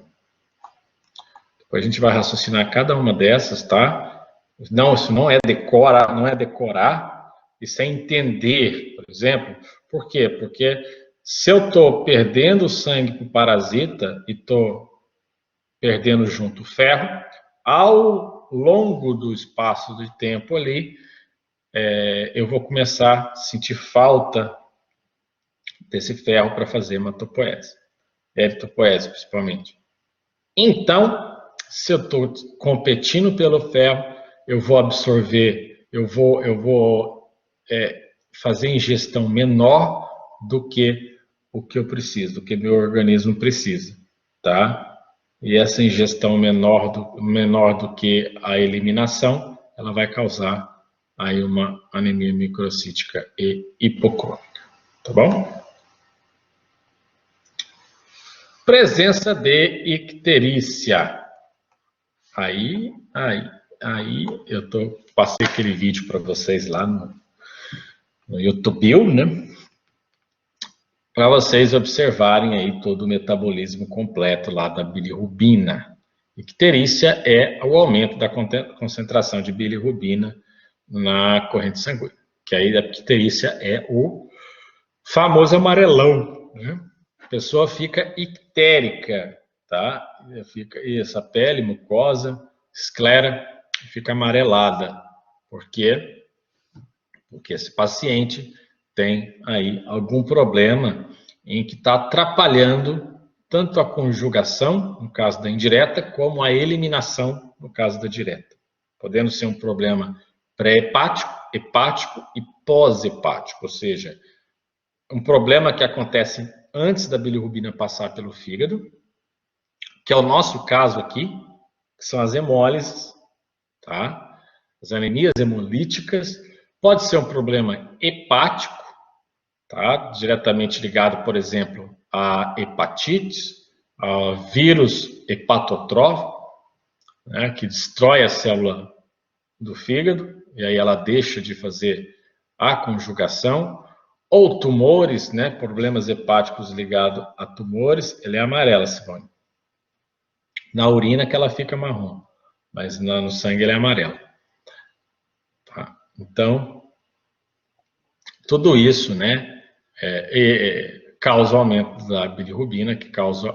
Depois a gente vai raciocinar cada uma dessas, tá? Não, isso não é decorar, isso é entender, por exemplo. Por quê? Porque se eu estou perdendo sangue para o parasita e estou perdendo junto o ferro, ao longo do espaço de tempo ali, eu vou começar a sentir falta desse ferro para fazer hematopoese, eritropoese principalmente. Então, se eu estou competindo pelo ferro, eu vou absorver, eu vou fazer ingestão menor do que o que eu preciso, do que meu organismo precisa, tá? E essa ingestão menor do que a eliminação, ela vai causar aí uma anemia microcítica e hipocrômica, tá bom? Presença de icterícia. Aí eu passei aquele vídeo para vocês lá no YouTube, né? Para vocês observarem aí todo o metabolismo completo lá da bilirrubina. Icterícia é o aumento da concentração de bilirrubina na corrente sanguínea. Que aí a icterícia é o famoso amarelão, né? A pessoa fica ictérica, tá? Isso, a pele, mucosa, esclera, fica amarelada. Por quê? Porque esse paciente tem aí algum problema em que está atrapalhando tanto a conjugação, no caso da indireta, como a eliminação, no caso da direta. Podendo ser um problema pré-hepático, hepático e pós-hepático, ou seja, um problema que acontece antes da bilirrubina passar pelo fígado, que é o nosso caso aqui, que são as hemólises, tá? As anemias hemolíticas. Pode ser um problema hepático, tá? Diretamente ligado, por exemplo, a hepatites, a vírus hepatotrófico, né, que destrói a célula do fígado, e aí ela deixa de fazer a conjugação. Ou tumores, né, problemas hepáticos ligados a tumores, ele é amarela, Simone. Na urina que ela fica marrom, mas no sangue ele é amarelo. Tá? Então, tudo isso, né, causa o aumento da bilirrubina, que causa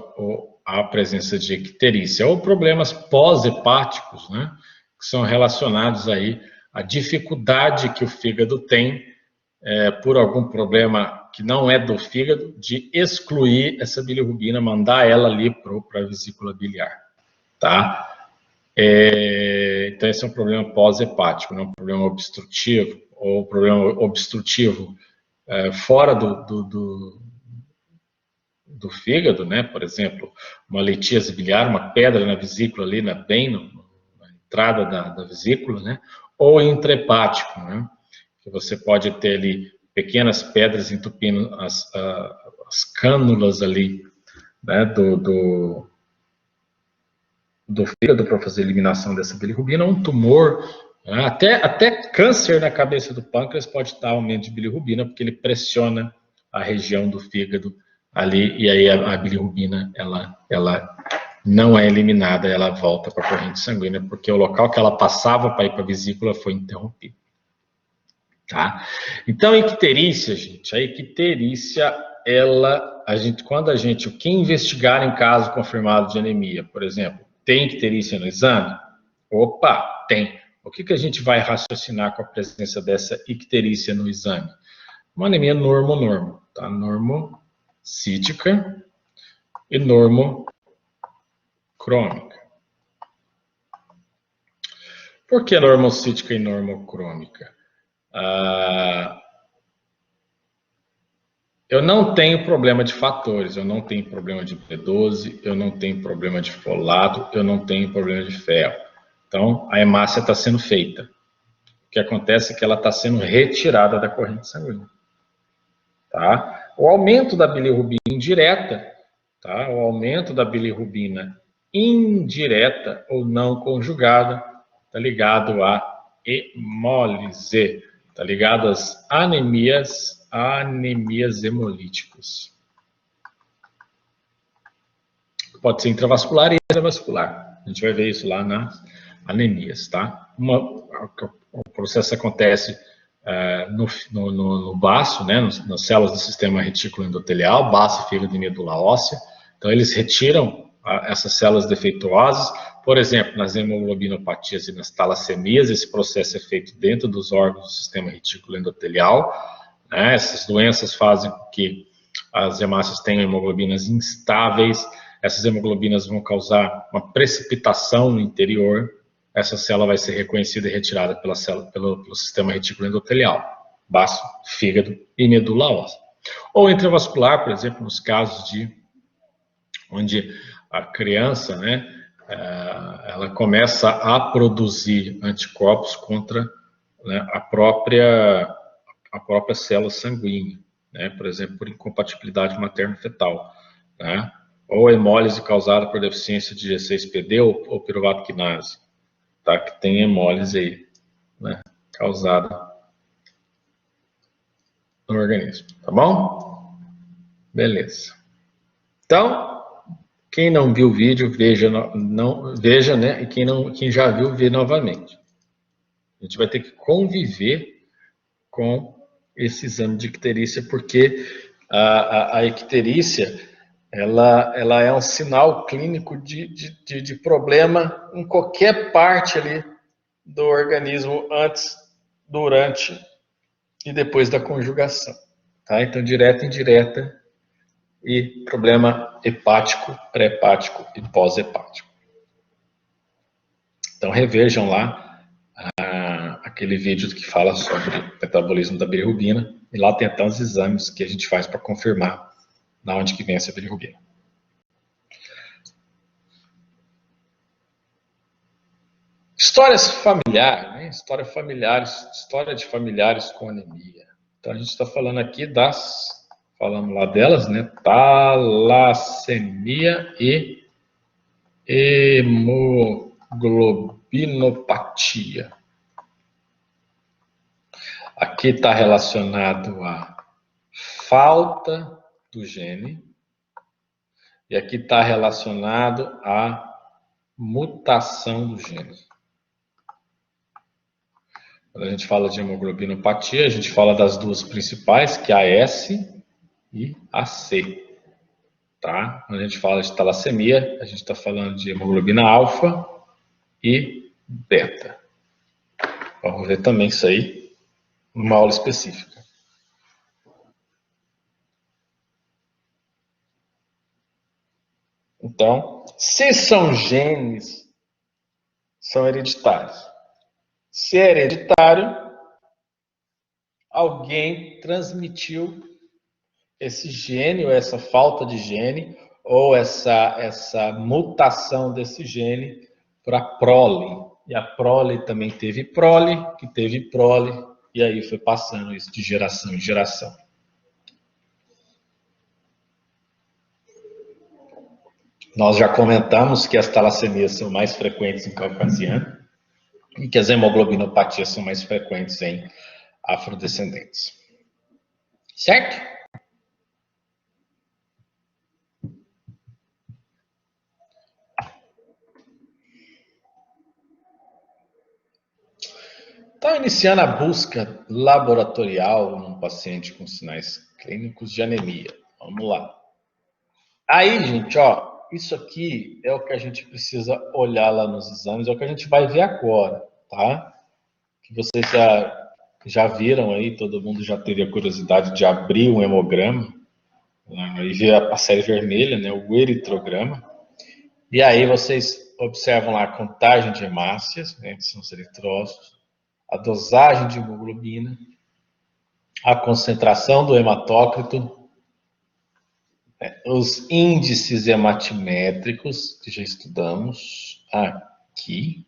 a presença de icterícia, ou problemas pós-hepáticos, né, que são relacionados aí à dificuldade que o fígado tem por algum problema que não é do fígado, de excluir essa bilirrubina, mandar ela ali para a vesícula biliar, tá? Então esse é um problema pós-hepático, não é um problema obstrutivo, ou problema obstrutivo fora do fígado, né? Por exemplo, uma litíase biliar, uma pedra na vesícula ali, bem na entrada da vesícula, né? Ou intrahepático, né? Que você pode ter ali pequenas pedras entupindo as cânulas ali, né, do fígado para fazer a eliminação dessa bilirrubina, um tumor, né, até câncer na cabeça do pâncreas pode estar aumento de bilirrubina, porque ele pressiona a região do fígado ali, e aí a bilirrubina, ela não é eliminada, ela volta para a corrente sanguínea, porque o local que ela passava para ir para a vesícula foi interrompido. Tá? Então, a icterícia, gente, o que investigar em caso confirmado de anemia, por exemplo, tem icterícia no exame? Opa, tem. O que a gente vai raciocinar com a presença dessa icterícia no exame? Uma anemia normo, tá? Normocítica e normocrômica. normocrômica. Por que normocítica e normocrômica? Eu não tenho problema de fatores, eu não tenho problema de B12, eu não tenho problema de folato, eu não tenho problema de ferro. Então, a hemácia está sendo feita. O que acontece é que ela está sendo retirada da corrente sanguínea. Tá? O aumento da bilirrubina indireta, tá? O aumento da bilirrubina indireta ou não conjugada, está ligado à hemólise, está ligado às anemias hemolíticas. Pode ser intravascular e extravascular. A gente vai ver isso lá nas anemias, tá? O processo acontece no baço, né, nas células do sistema retículo endotelial, baço, fígado e medula óssea. Então, eles retiram essas células defeituosas. Por exemplo, nas hemoglobinopatias e nas talassemias, esse processo é feito dentro dos órgãos do sistema retículo endotelial. Né? Essas doenças fazem com que as hemácias tenham hemoglobinas instáveis. Essas hemoglobinas vão causar uma precipitação no interior. Essa célula vai ser reconhecida e retirada pelo sistema retículo endotelial, baço, fígado e medula óssea. Ou intravascular, por exemplo, nos casos onde a criança, né, ela começa a produzir anticorpos contra, né, a própria célula sanguínea, né, por exemplo, por incompatibilidade materno-fetal, né, ou hemólise causada por deficiência de G6PD ou piruvato quinase, tá, que tem hemólise aí, né, causada no organismo, tá bom? Beleza. Então, quem não viu o vídeo, veja, né? E quem já viu, vê novamente. A gente vai ter que conviver com esse exame de icterícia, porque a icterícia, ela é um sinal clínico de problema em qualquer parte ali do organismo antes, durante e depois da conjugação. Tá? Então, direta e indireta, e problema hepático, pré-hepático e pós-hepático. Então, revejam lá aquele vídeo que fala sobre o metabolismo da bilirrubina, e lá tem até os exames que a gente faz para confirmar de onde que vem essa bilirrubina. Histórias familiares, né? História de familiares com anemia. Então, a gente está falando aqui falamos lá delas, né? Talassemia e hemoglobinopatia. Aqui está relacionado à falta do gene. E aqui está relacionado à mutação do gene. Quando a gente fala de hemoglobinopatia, a gente fala das duas principais, que é a S e a C. Tá? Quando a gente fala de talassemia, a gente está falando de hemoglobina alfa e beta. Vamos ver também isso aí numa aula específica. Então, se são genes, são hereditários. Se é hereditário, alguém transmitiu esse gene, ou essa falta de gene, ou essa mutação desse gene para a prole. E a prole também teve prole, que teve prole, e aí foi passando isso de geração em geração. Nós já comentamos que as talassemias são mais frequentes em caucasiano e que as hemoglobinopatias são mais frequentes em afrodescendentes. Certo? Então, iniciando a busca laboratorial num paciente com sinais clínicos de anemia. Vamos lá. Aí, gente, ó, isso aqui é o que a gente precisa olhar lá nos exames, é o que a gente vai ver agora, tá? Que vocês já viram aí, todo mundo já teve a curiosidade de abrir um hemograma, né, e ver a série vermelha, né, o eritrograma. E aí vocês observam lá a contagem de hemácias, né, que são os eritrócitos, a dosagem de hemoglobina, a concentração do hematócrito, os índices hematimétricos, que já estudamos aqui,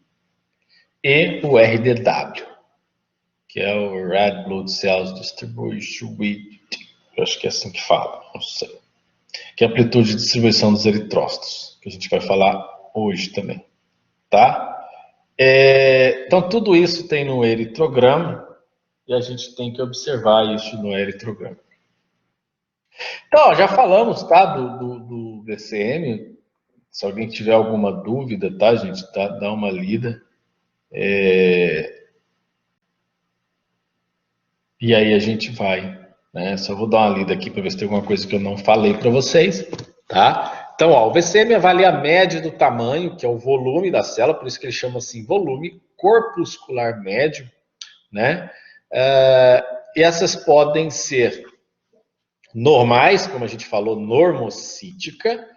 e o RDW, que é o Red Blood Cells Distribution Width, eu acho que é assim que fala, não sei, que é a amplitude de distribuição dos eritrócitos, que a gente vai falar hoje também, tá? Então, tudo isso tem no eritrograma, e a gente tem que observar isso no eritrograma. Então, ó, já falamos, tá, do VCM. Se alguém tiver alguma dúvida, tá, gente, tá, dá uma lida. E aí a gente vai, né? Só vou dar uma lida aqui para ver se tem alguma coisa que eu não falei para vocês, tá? Então, ó, o VCM avalia a média do tamanho, que é o volume da célula, por isso que ele chama assim volume corpuscular médio, né? E essas podem ser normais, como a gente falou, normocítica,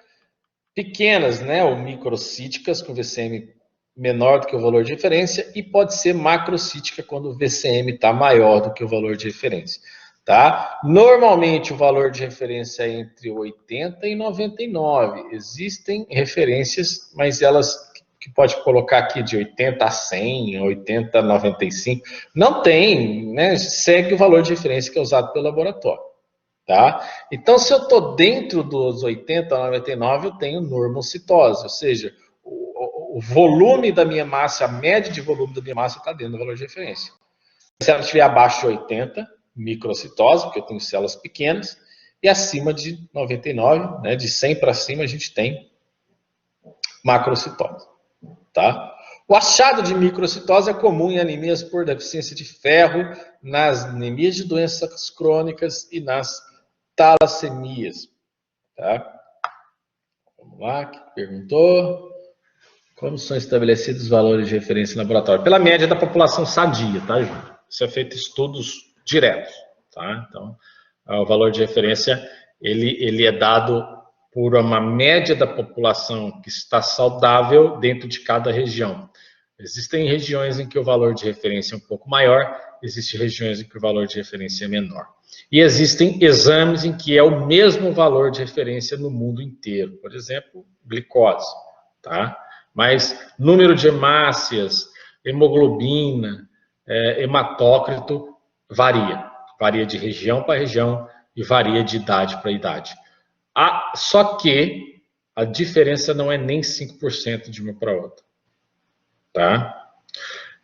pequenas, né, ou microcíticas, com VCM menor do que o valor de referência, e pode ser macrocítica quando o VCM está maior do que o valor de referência. Tá? Normalmente o valor de referência é entre 80 e 99. Existem referências, mas elas que pode colocar aqui de 80 a 100, 80 a 95, não tem, né? Segue o valor de referência que é usado pelo laboratório. Tá? Então, se eu estou dentro dos 80 a 99, eu tenho normocitose, ou seja, o volume da minha massa, a média de volume da minha massa está dentro do valor de referência. Se ela estiver abaixo de 80, microcitose, porque eu tenho células pequenas, e acima de 99, né, de 100 para cima, a gente tem macrocitose. Tá? O achado de microcitose é comum em anemias por deficiência de ferro, nas anemias de doenças crônicas e nas talassemias. Tá? Vamos lá, que perguntou. Como são estabelecidos os valores de referência em laboratório? Pela média da população sadia, tá, gente? Isso é feito estudos diretos, tá? Então, o valor de referência, ele é dado por uma média da população que está saudável dentro de cada região. Existem regiões em que o valor de referência é um pouco maior, existem regiões em que o valor de referência é menor. E existem exames em que é o mesmo valor de referência no mundo inteiro. Por exemplo, glicose, tá? Mas número de hemácias, hemoglobina, hematócrito varia. Varia de região para região e varia de idade para idade. Só que a diferença não é nem 5% de uma para outra. Tá?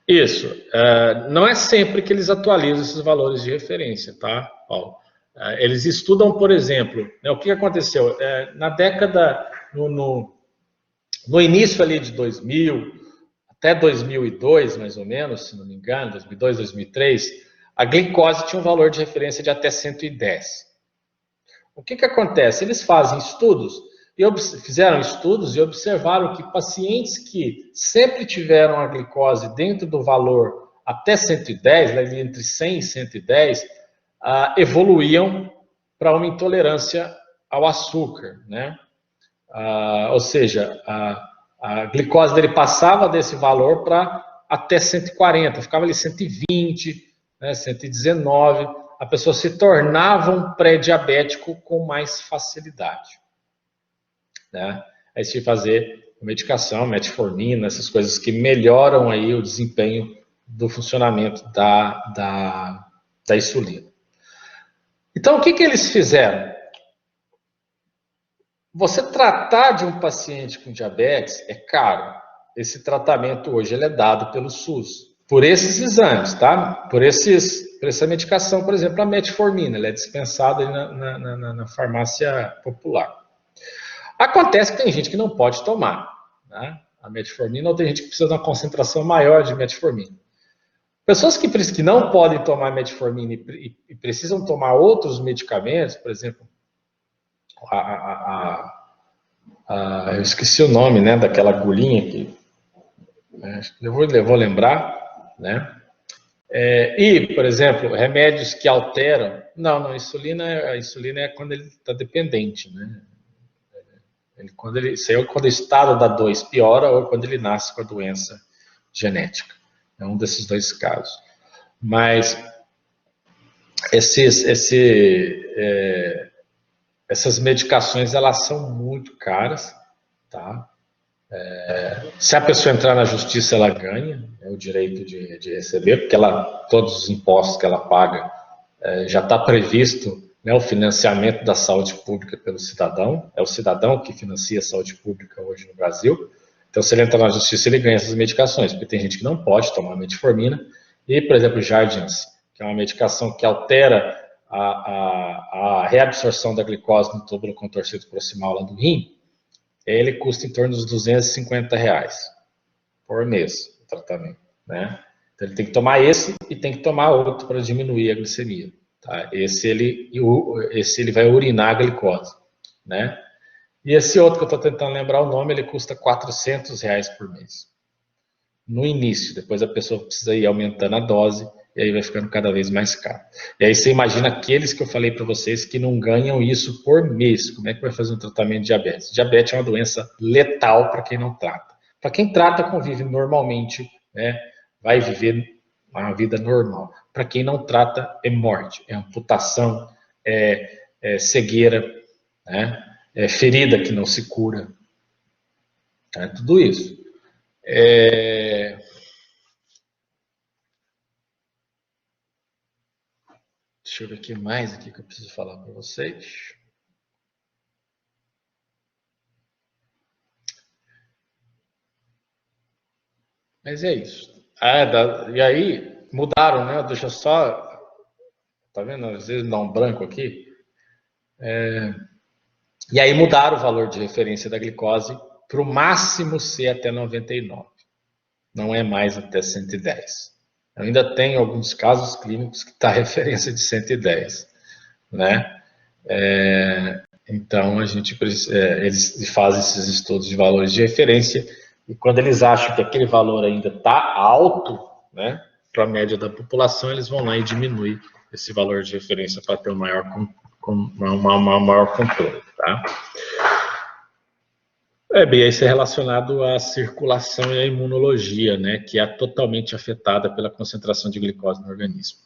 Isso. Não é sempre que eles atualizam esses valores de referência, tá, Paulo? Eles estudam, por exemplo, né, o que aconteceu? Na década, no início ali de 2000, até 2002, mais ou menos, se não me engano, 2002, 2003, a glicose tinha um valor de referência de até 110. O que acontece? Eles fazem estudos, fizeram estudos e observaram que pacientes que sempre tiveram a glicose dentro do valor até 110, entre 100 e 110, evoluíam para uma intolerância ao açúcar, né? Ou seja, a glicose dele passava desse valor para até 140, ficava ali 120, né, 119, a pessoa se tornava um pré-diabético com mais facilidade. Né? Aí se fazer medicação, metformina, essas coisas que melhoram aí o desempenho do funcionamento da insulina. Então, o que eles fizeram? Você tratar de um paciente com diabetes é caro. Esse tratamento hoje ele é dado pelo SUS. Por esses exames, tá? Por essa medicação, por exemplo, a metformina, ela é dispensada na farmácia popular. Acontece que tem gente que não pode tomar, né, a metformina, ou tem gente que precisa de uma concentração maior de metformina. Pessoas que não podem tomar metformina e precisam tomar outros medicamentos, por exemplo, eu esqueci o nome, né, daquela agulhinha que eu vou lembrar, né? E, por exemplo, remédios que alteram. Não, a insulina é quando ele está dependente, né? Quando o estado da 2 piora ou quando ele nasce com a doença genética. É um desses dois casos. Mas essas medicações, elas são muito caras, tá? Se a pessoa entrar na justiça, ela ganha, o direito de receber, porque todos os impostos que ela paga já está previsto, né, o financiamento da saúde pública pelo cidadão. É o cidadão que financia a saúde pública hoje no Brasil. Então, se ele entrar na justiça, ele ganha essas medicações, porque tem gente que não pode tomar metformina. E, por exemplo, Jardiance, que é uma medicação que altera a reabsorção da glicose no túbulo contorcido proximal lá do rim, ele custa em torno dos R$250 por mês, o tratamento, né? Então, ele tem que tomar esse e tem que tomar outro para diminuir a glicemia, tá? Esse ele vai urinar a glicose, né? E esse outro que eu estou tentando lembrar o nome, ele custa R$400 por mês. No início, depois a pessoa precisa ir aumentando a dose e aí vai ficando cada vez mais caro. E aí você imagina aqueles que eu falei para vocês que não ganham isso por mês. Como é que vai fazer um tratamento de diabetes? Diabetes é uma doença letal para quem não trata. Para quem trata, convive normalmente, né, vai viver uma vida normal. Para quem não trata, é morte, é amputação, é cegueira, né, é ferida que não se cura. É tudo isso. Deixa eu ver o que mais aqui que eu preciso falar para vocês. Mas é isso. E aí, mudaram, né? Deixa eu só. Tá vendo? Às vezes dá um branco aqui. E aí mudaram o valor de referência da glicose para o máximo ser até 99. Não é mais até 110. Eu ainda tenho alguns casos clínicos que está referência de 110, né? Então, eles fazem esses estudos de valores de referência e quando eles acham que aquele valor ainda está alto, né, para a média da população, eles vão lá e diminuem esse valor de referência para ter um maior controle, tá? Bem, isso é relacionado à circulação e à imunologia, né, que é totalmente afetada pela concentração de glicose no organismo.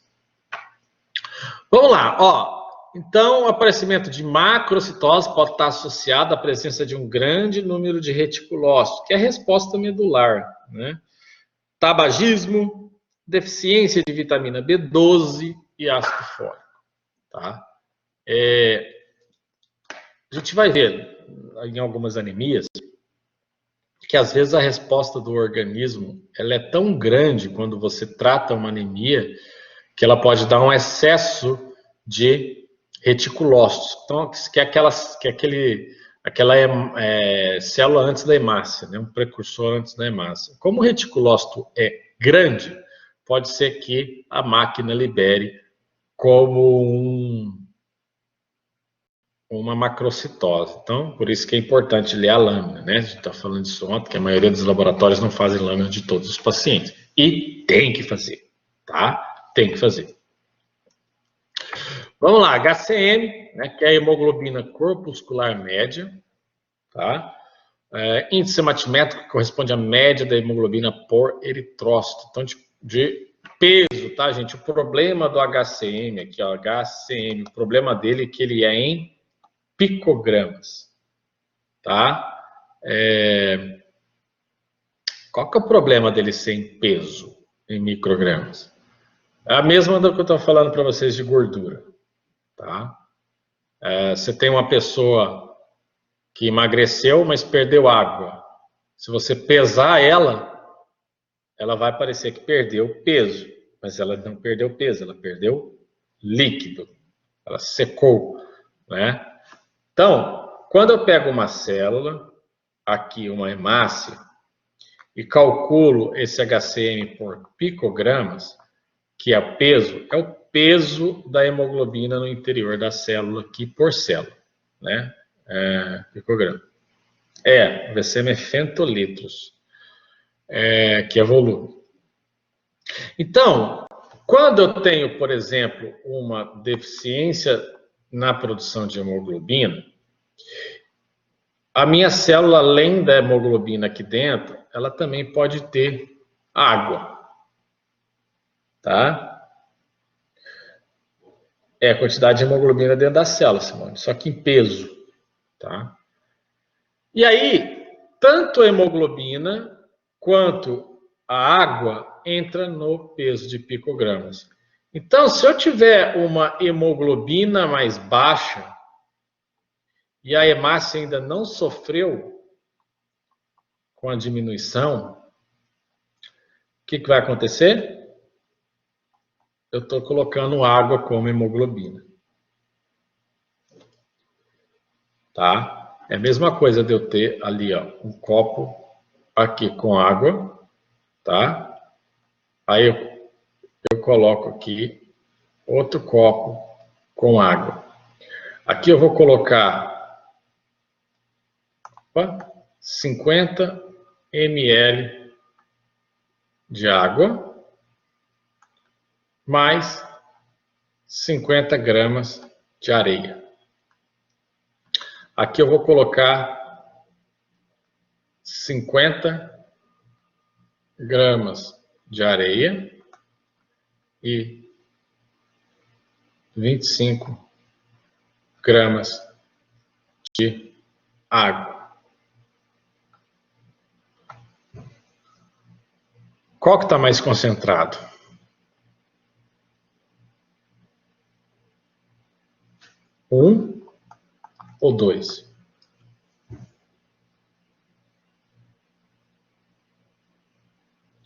Vamos lá, ó. Então, o aparecimento de macrocitose pode estar associado à presença de um grande número de reticulócitos, que é a resposta medular, né? Tabagismo, deficiência de vitamina B12 e ácido fólico, tá? A gente vai ver em algumas anemias que às vezes a resposta do organismo ela é tão grande quando você trata uma anemia que ela pode dar um excesso de reticulócitos, então, que é aquela célula antes da hemácia, né? Um precursor antes da hemácia. Como o reticulócito é grande, pode ser que a máquina libere como uma macrocitose. Então, por isso que é importante ler a lâmina, né? A gente está falando disso ontem, que a maioria dos laboratórios não fazem lâmina de todos os pacientes. E tem que fazer, tá? Tem que fazer. Vamos lá, HCM, né, que é a hemoglobina corpuscular média, tá? Índice hematimétrico que corresponde à média da hemoglobina por eritrócito. Então, de peso, tá, gente? O problema do HCM aqui, ó, HCM, o problema dele é que ele é em picogramas, tá? Qual que é o problema dele ser em peso, em microgramas? É a mesma do que eu estou falando para vocês de gordura. Tá? Você tem uma pessoa que emagreceu, mas perdeu água. Se você pesar ela, ela vai parecer que perdeu peso, mas ela não perdeu peso, ela perdeu líquido, ela secou, né? Então, quando eu pego uma célula, aqui uma hemácia, e calculo esse HCM por picogramas, que é o peso da hemoglobina no interior da célula aqui por célula, né? Picograma. O HCM é femtolitros, que é volume. Então, quando eu tenho, por exemplo, uma deficiência na produção de hemoglobina, A minha célula, além da hemoglobina aqui dentro, ela também pode ter água. Tá? É a quantidade de hemoglobina dentro da célula, Simone, só que em peso. Tá? E aí, tanto a hemoglobina quanto a água entra no peso de picogramas. Então, se eu tiver uma hemoglobina mais baixa e a hemácia ainda não sofreu com a diminuição, o que vai acontecer? Eu estou colocando água como hemoglobina. Tá? É a mesma coisa de eu ter ali, ó, um copo aqui com água, tá? Aí eu coloco aqui outro copo com água. Aqui eu vou colocar 50 ml de água mais 50 gramas de areia. Aqui eu vou colocar 50 gramas de areia e 25 gramas de água. Qual que está mais concentrado? Um ou dois?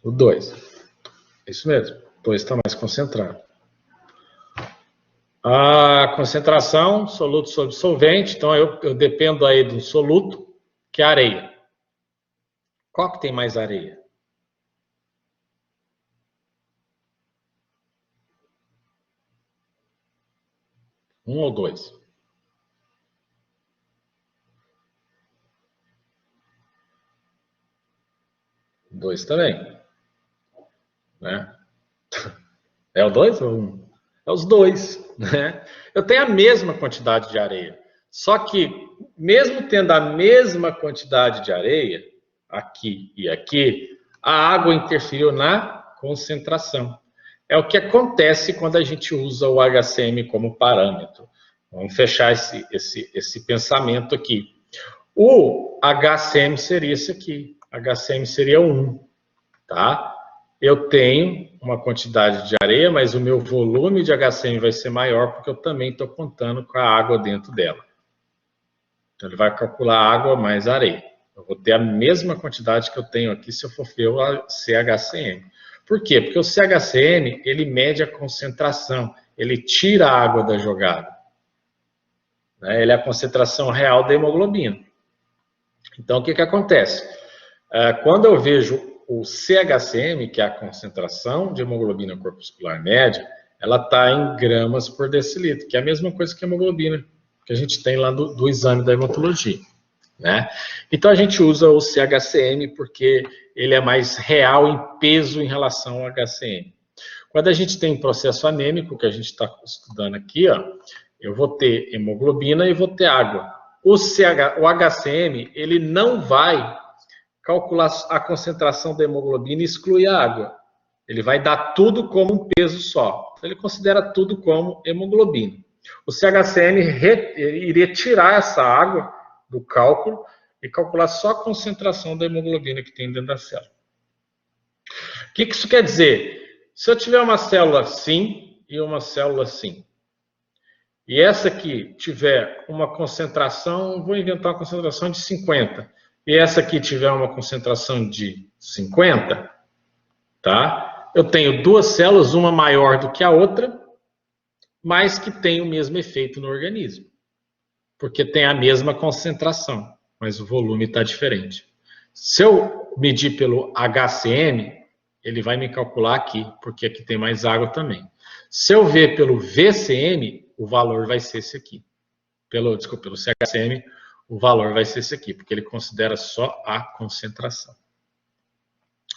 O 2. Isso mesmo. O 2 está mais concentrado. A concentração, soluto sobre solvente, então eu dependo aí do soluto, que é a areia. Qual que tem mais areia? Um ou dois? Dois também. Né? É o 2 ou um? É os dois. Né? Eu tenho a mesma quantidade de areia. Só que, mesmo tendo a mesma quantidade de areia, aqui e aqui, a água interferiu na concentração. É o que acontece quando a gente usa o HCM como parâmetro. Vamos fechar esse pensamento aqui. O HCM seria esse aqui. HCM seria 1. Tá? Eu tenho uma quantidade de areia, mas o meu volume de HCM vai ser maior porque eu também estou contando com a água dentro dela. Então, ele vai calcular água mais areia. Eu vou ter a mesma quantidade que eu tenho aqui se eu for ver o CHCM. Por quê? Porque o CHCM, ele mede a concentração, ele tira a água da jogada. Ele é a concentração real da hemoglobina. Então, o que acontece? Quando eu vejo o CHCM, que é a concentração de hemoglobina corpuscular média, ela está em gramas por decilitro, que é a mesma coisa que a hemoglobina que a gente tem lá do exame da hematologia. Né? Então, a gente usa o CHCM porque ele é mais real em peso em relação ao HCM. Quando a gente tem processo anêmico, que a gente está estudando aqui, ó, eu vou ter hemoglobina e vou ter água. O HCM, ele não vai calcular a concentração da hemoglobina e excluir a água. Ele vai dar tudo como um peso só. Ele considera tudo como hemoglobina. O CHCM iria tirar essa água do cálculo e calcular só a concentração da hemoglobina que tem dentro da célula. O que isso quer dizer? Se eu tiver uma célula assim e uma célula assim, e essa aqui tiver uma concentração, vou inventar uma concentração de 50, e essa aqui tiver uma concentração de 50, tá? Eu tenho duas células, uma maior do que a outra, mas que tem o mesmo efeito no organismo. Porque tem a mesma concentração, mas o volume está diferente. Se eu medir pelo HCM, ele vai me calcular aqui, porque aqui tem mais água também. Se eu ver pelo VCM, o valor vai ser esse aqui. Pelo CHCM, o valor vai ser esse aqui, porque ele considera só a concentração.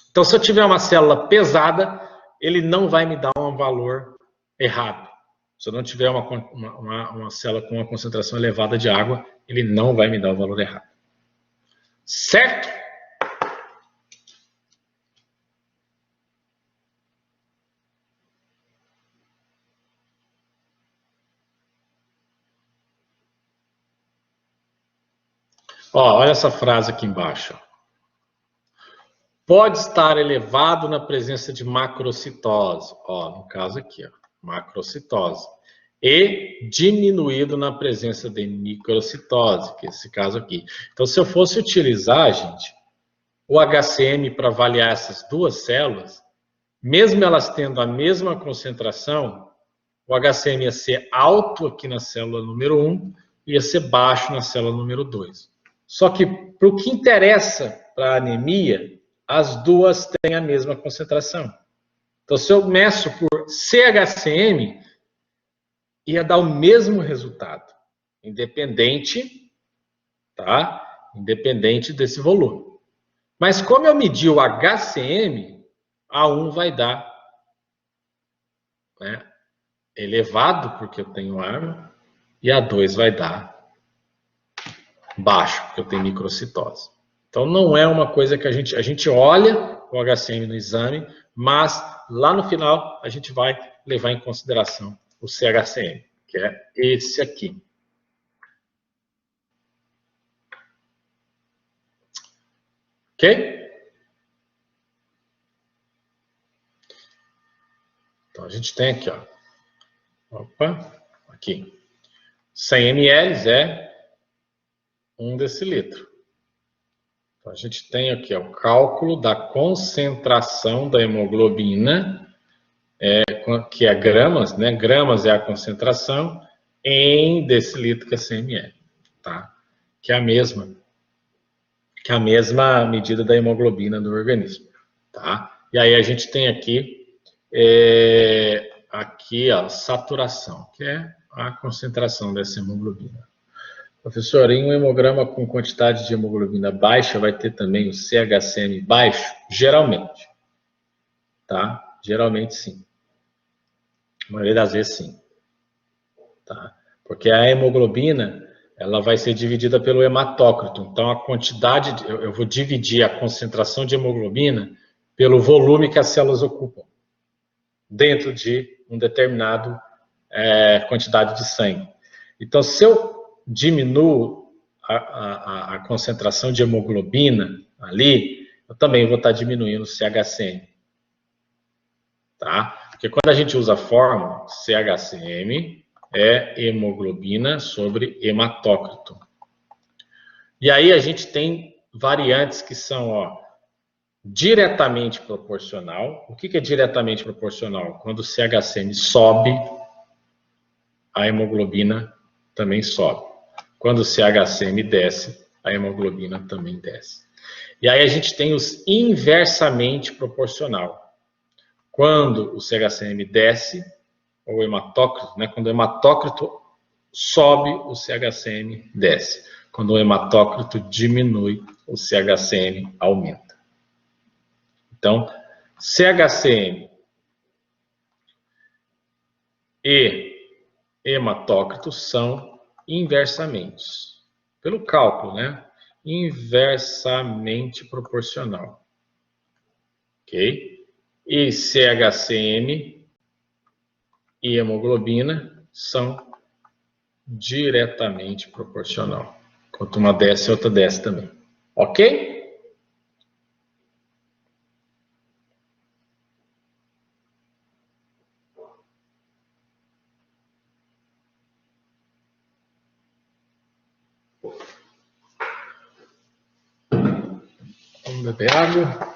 Então, se eu tiver uma célula pesada, ele não vai me dar um valor errado. Se eu não tiver uma célula com uma concentração elevada de água, ele não vai me dar o valor errado. Certo? Ó, olha essa frase aqui embaixo. Pode estar elevado na presença de macrocitose. Ó, no caso aqui, ó, macrocitose. E diminuído na presença de microcitose, que é esse caso aqui. Então, se eu fosse utilizar, gente, o HCM para avaliar essas duas células, mesmo elas tendo a mesma concentração, o HCM ia ser alto aqui na célula número 1 e ia ser baixo na célula número 2. Só que, para o que interessa para a anemia, as duas têm a mesma concentração. Então, se eu meço por CHCM, ia dar o mesmo resultado, independente, tá? Independente desse volume. Mas como eu medi o HCM, A1 vai dar, né, elevado, porque eu tenho arma, e A2 vai dar baixo, porque eu tenho microcitose. Então, não é uma coisa que a gente olha o HCM no exame, mas lá no final a gente vai levar em consideração o CHCM, que é esse aqui. Ok? Então, a gente tem aqui, ó. Opa, aqui. 100 ml é 1 decilitro. Então, a gente tem aqui ó, o cálculo da concentração da hemoglobina, que é gramas, né? Gramas é a concentração em decilitro que é 100 ml, tá? Que é a mesma medida da hemoglobina do organismo, tá? E aí a gente tem aqui a saturação, que é a concentração dessa hemoglobina. Professor, em um hemograma com quantidade de hemoglobina baixa, vai ter também o CHCM baixo? Geralmente, tá? Geralmente sim. A maioria das vezes sim, tá? Porque a hemoglobina, ela vai ser dividida pelo hematócrito. Então, a quantidade, eu vou dividir a concentração de hemoglobina pelo volume que as células ocupam dentro de um determinado quantidade de sangue. Então, se eu diminuo a concentração de hemoglobina ali, eu também vou estar diminuindo o CHCM. Tá? Porque quando a gente usa a fórmula, CHCM é hemoglobina sobre hematócrito. E aí a gente tem variantes que são diretamente proporcional. O que é diretamente proporcional? Quando o CHCM sobe, a hemoglobina também sobe. Quando o CHCM desce, a hemoglobina também desce. E aí a gente tem os inversamente proporcional. Quando o CHCM desce, ou o hematócrito, né? Quando o hematócrito sobe, o CHCM desce. Quando o hematócrito diminui, o CHCM aumenta. Então, CHCM e hematócrito são inversamente, pelo cálculo, né? Inversamente proporcional. Ok? E CHCM e hemoglobina são diretamente proporcional. Quanto uma desce, a outra desce também. Ok? Vamos beber água.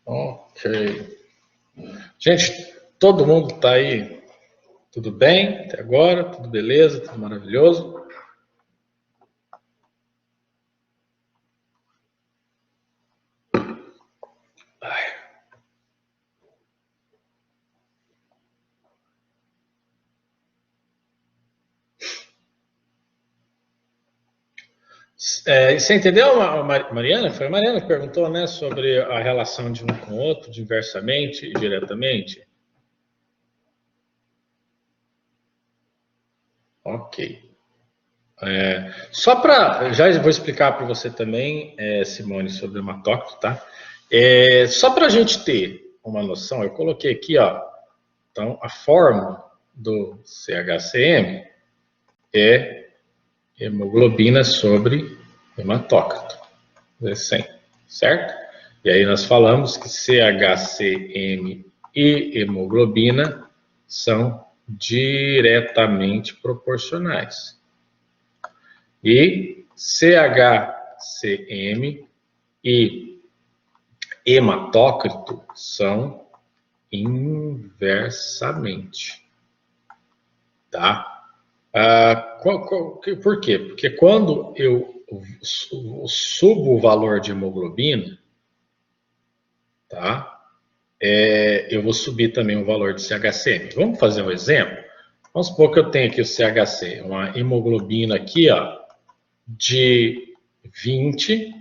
Ok. Gente, todo mundo está aí? Tudo bem até agora? Tudo beleza? Tudo maravilhoso? Você entendeu, Mariana? Foi a Mariana que perguntou, né, sobre a relação de um com o outro, de inversamente e diretamente? Ok. Só para. Já vou explicar para você também, Simone, sobre o hematócrito, tá? Só para a gente ter uma noção, eu coloquei aqui, ó. Então, a fórmula do CHCM é hemoglobina sobre hematócrito. É 100, certo? E aí nós falamos que CHCM e hemoglobina são diretamente proporcionais. E CHCM e hematócrito são inversamente, tá? Por quê? Porque quando eu subo o valor de hemoglobina, tá? Eu vou subir também o valor de CHCM. Vamos fazer um exemplo? Vamos supor que eu tenho aqui o CHC, uma hemoglobina aqui, ó, de 20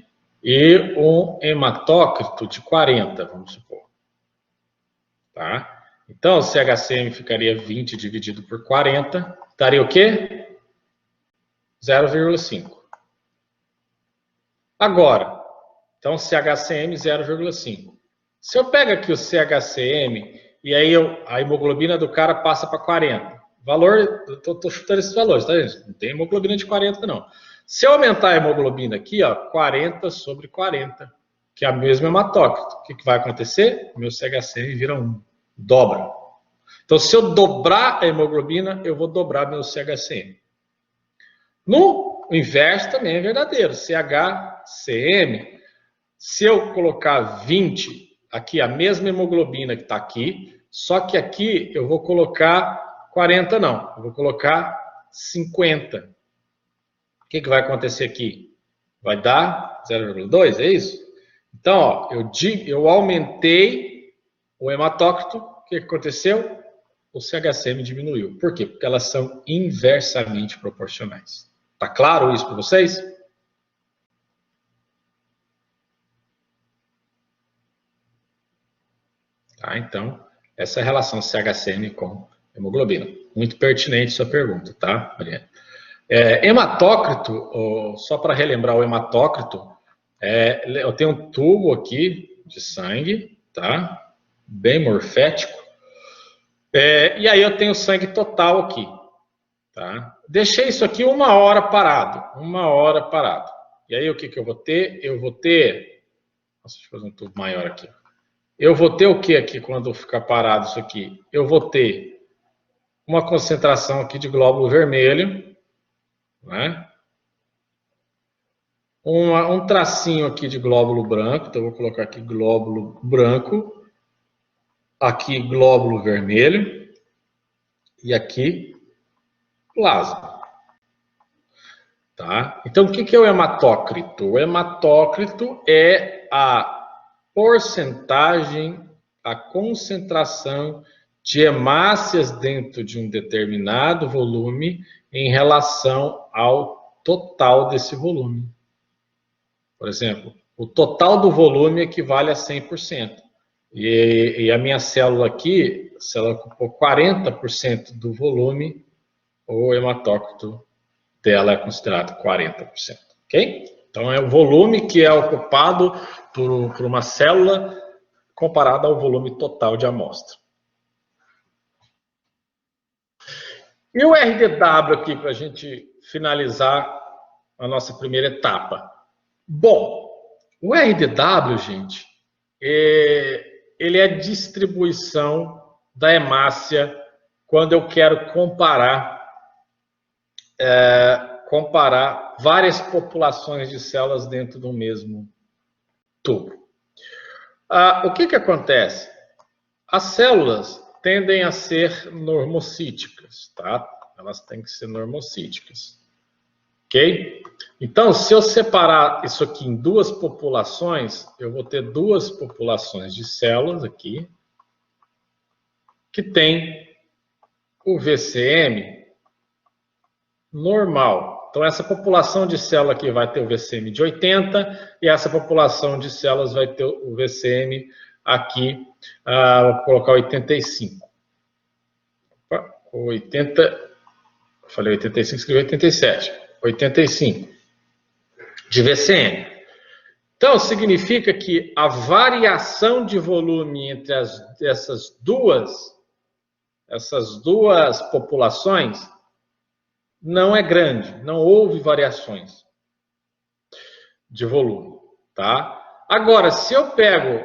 e um hematócrito de 40, vamos supor. Tá? Então, o CHCM ficaria 20 dividido por 40, daria o quê? 0,5. Agora, então CHCM 0,5. Se eu pego aqui o CHCM e aí a hemoglobina do cara passa para 40. Valor, estou chutando esses valores, tá, gente? Não tem hemoglobina de 40, não. Se eu aumentar a hemoglobina aqui, ó, 40 sobre 40, que é a mesma hematócrito, o que vai acontecer? O meu CHCM vira 1. Dobra. Então, se eu dobrar a hemoglobina, eu vou dobrar meu CHCM. No inverso também é verdadeiro. CHCM, se eu colocar 20, aqui a mesma hemoglobina que está aqui, só que aqui eu vou colocar 40 não, eu vou colocar 50. O que vai acontecer aqui? Vai dar 0,2, é isso? Então, ó, eu aumentei o hematócrito, o que aconteceu? O CHCM diminuiu. Por quê? Porque elas são inversamente proporcionais. Tá claro isso para vocês? Tá, então, essa é a relação CHCM com hemoglobina. Muito pertinente sua pergunta, tá, Mariana? Hematócrito, só para relembrar o hematócrito, eu tenho um tubo aqui de sangue, tá? Bem morfético. E aí eu tenho sangue total aqui, tá? Deixei isso aqui 1 hora parado, 1 hora parado. E aí o que eu vou ter? Eu vou ter, nossa, deixa eu fazer um tubo maior aqui. Eu vou ter o que aqui quando ficar parado isso aqui? Eu vou ter uma concentração aqui de glóbulo vermelho, né? Um tracinho aqui de glóbulo branco, então eu vou colocar aqui glóbulo branco, aqui glóbulo vermelho e aqui plasma. Tá? Então, o que é o hematócrito? O hematócrito é a porcentagem, a concentração de hemácias dentro de um determinado volume em relação ao total desse volume. Por exemplo, o total do volume equivale a 100%. E a minha célula aqui, se ela ocupou 40% do volume, o hematócrito dela é considerado 40%, ok? Então é o volume que é ocupado por uma célula comparado ao volume total de amostra. E o RDW aqui para a gente finalizar a nossa primeira etapa. Bom, o RDW, gente, ele é a distribuição da hemácia quando eu quero comparar várias populações de células dentro do mesmo tubo. O que acontece? As células tendem a ser normocíticas, tá? Elas têm que ser normocíticas. Ok? Então, se eu separar isso aqui em duas populações, eu vou ter duas populações de células aqui, que tem o VCM normal. Então, essa população de célula aqui vai ter o VCM de 80 e essa população de células vai ter o VCM aqui, vou colocar 85. 80, falei 85, escrevi 87. 85 de VCM. Então, significa que a variação de volume entre essas duas populações não é grande, não houve variações de volume, tá? Agora, se eu pego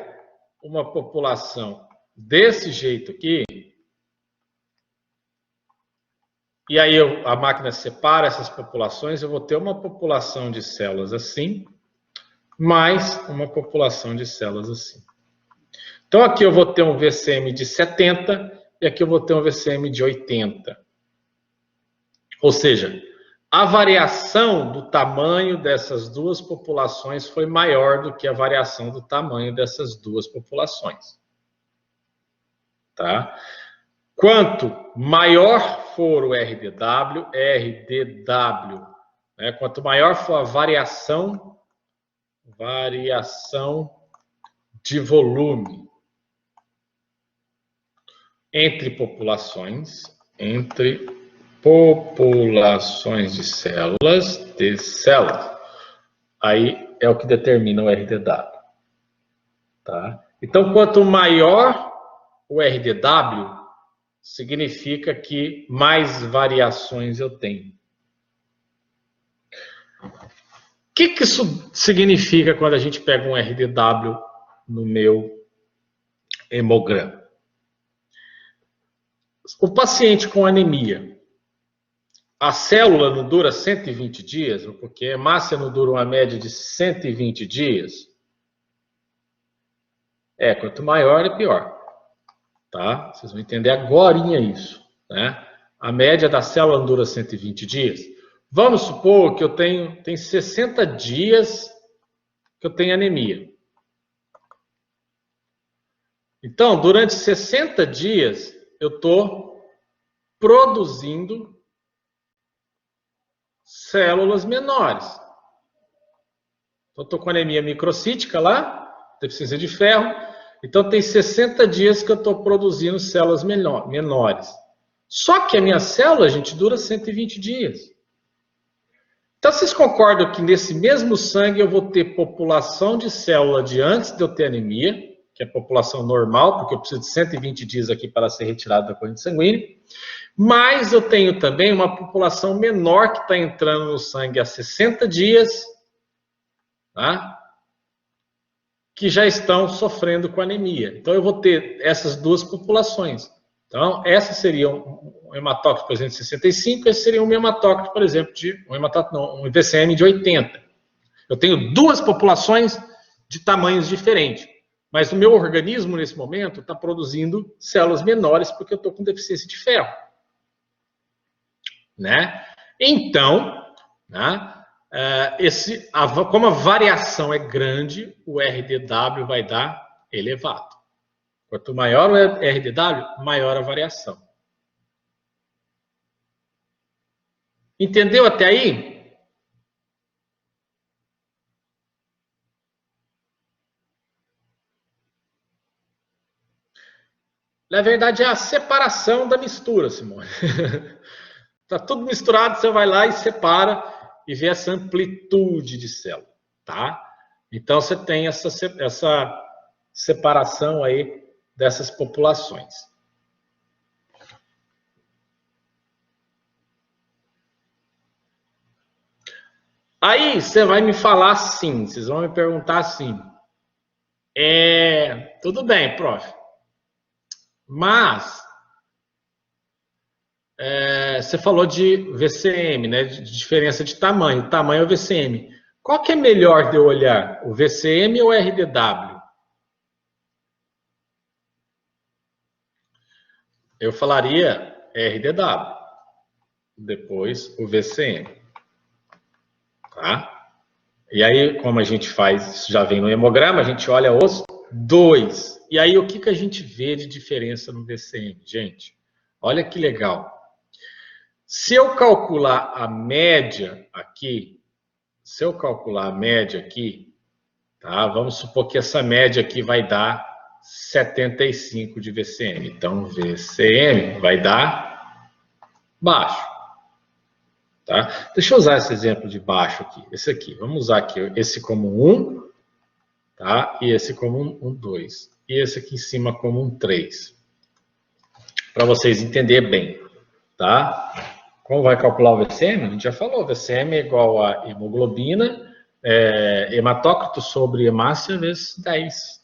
uma população desse jeito aqui, e aí a máquina separa essas populações, eu vou ter uma população de células assim, mais uma população de células assim. Então, aqui eu vou ter um VCM de 70 e aqui eu vou ter um VCM de 80. Ou seja, a variação do tamanho dessas duas populações foi maior do que a variação do tamanho dessas duas populações. Tá? Quanto maior for o RDW, né? Quanto maior for a variação de volume entre populações de células, aí é o que determina o RDW. Tá? Então, quanto maior o RDW, significa que mais variações eu tenho. O que isso significa quando a gente pega um RDW no meu hemograma? O paciente com anemia, a célula não dura 120 dias, porque a hemácia não dura uma média de 120 dias. Quanto maior é pior. Tá? Vocês vão entender agorinha isso. Né? A média da célula não dura 120 dias. Vamos supor que eu tenho 60 dias que eu tenho anemia. Então, durante 60 dias, eu estou produzindo células menores. Então, estou com anemia microcítica lá, deficiência de ferro. Então, tem 60 dias que eu estou produzindo células menores. Só que a minha célula, gente, dura 120 dias. Então, vocês concordam que nesse mesmo sangue eu vou ter população de célula de antes de eu ter anemia, que é a população normal, porque eu preciso de 120 dias aqui para ser retirado da corrente sanguínea. Mas eu tenho também uma população menor que está entrando no sangue há 60 dias, tá? Que já estão sofrendo com anemia. Então, eu vou ter essas duas populações. Então, essa seria um hematócrito, por exemplo, de 65, esse seria um hematócrito, por exemplo, um VCM de 80. Eu tenho duas populações de tamanhos diferentes, mas o meu organismo, nesse momento, está produzindo células menores porque eu estou com deficiência de ferro. Né? Então, né? Como a variação é grande, o RDW vai dar elevado. Quanto maior o RDW, maior a variação. Entendeu até aí? Na verdade, é a separação da mistura, Simone. Está tudo misturado, você vai lá e separa e vê essa amplitude de célula, tá? Então, você tem essa separação aí dessas populações. Aí, você vai me falar assim, vocês vão me perguntar assim, tudo bem, prof, mas você falou de VCM, né, de diferença de tamanho. O tamanho é o VCM. Qual que é melhor de eu olhar? O VCM ou o RDW? eu falaria RDW, depois o VCM, tá? E aí, como a gente faz, isso já vem no hemograma, a gente olha os dois. E aí, o que, que a gente vê de diferença no VCM? Gente, olha que legal. Se eu calcular a média aqui, tá? Vamos supor que essa média aqui vai dar 75 de VCM. Então, VCM vai dar baixo. Tá? Deixa eu usar esse exemplo de baixo aqui. Esse aqui. Vamos usar aqui esse como 1, tá? E esse como um 2. E esse aqui em cima como um 3. Para vocês entenderem bem. Tá? Como vai calcular o VCM? A gente já falou. VCM é igual a hemoglobina, hematócrito sobre hemácia vezes 10.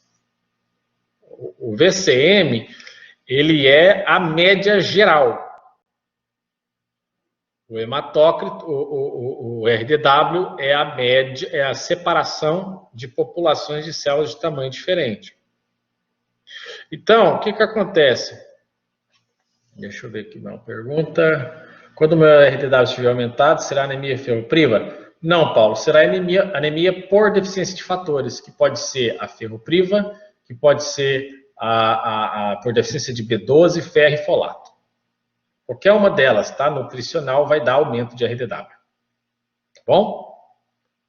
O VCM, ele é a média geral. O hematócrito, o RDW é a média, é a separação de populações de células de tamanho diferente. Então, o que acontece? Deixa eu ver aqui uma pergunta. Quando o meu RDW estiver aumentado, será anemia ferropriva? Não, Paulo, será anemia por deficiência de fatores, que pode ser a ferropriva, que pode ser por deficiência de B12, ferro e folato. Qualquer uma delas, tá? Nutricional vai dar aumento de RDW. Tá bom?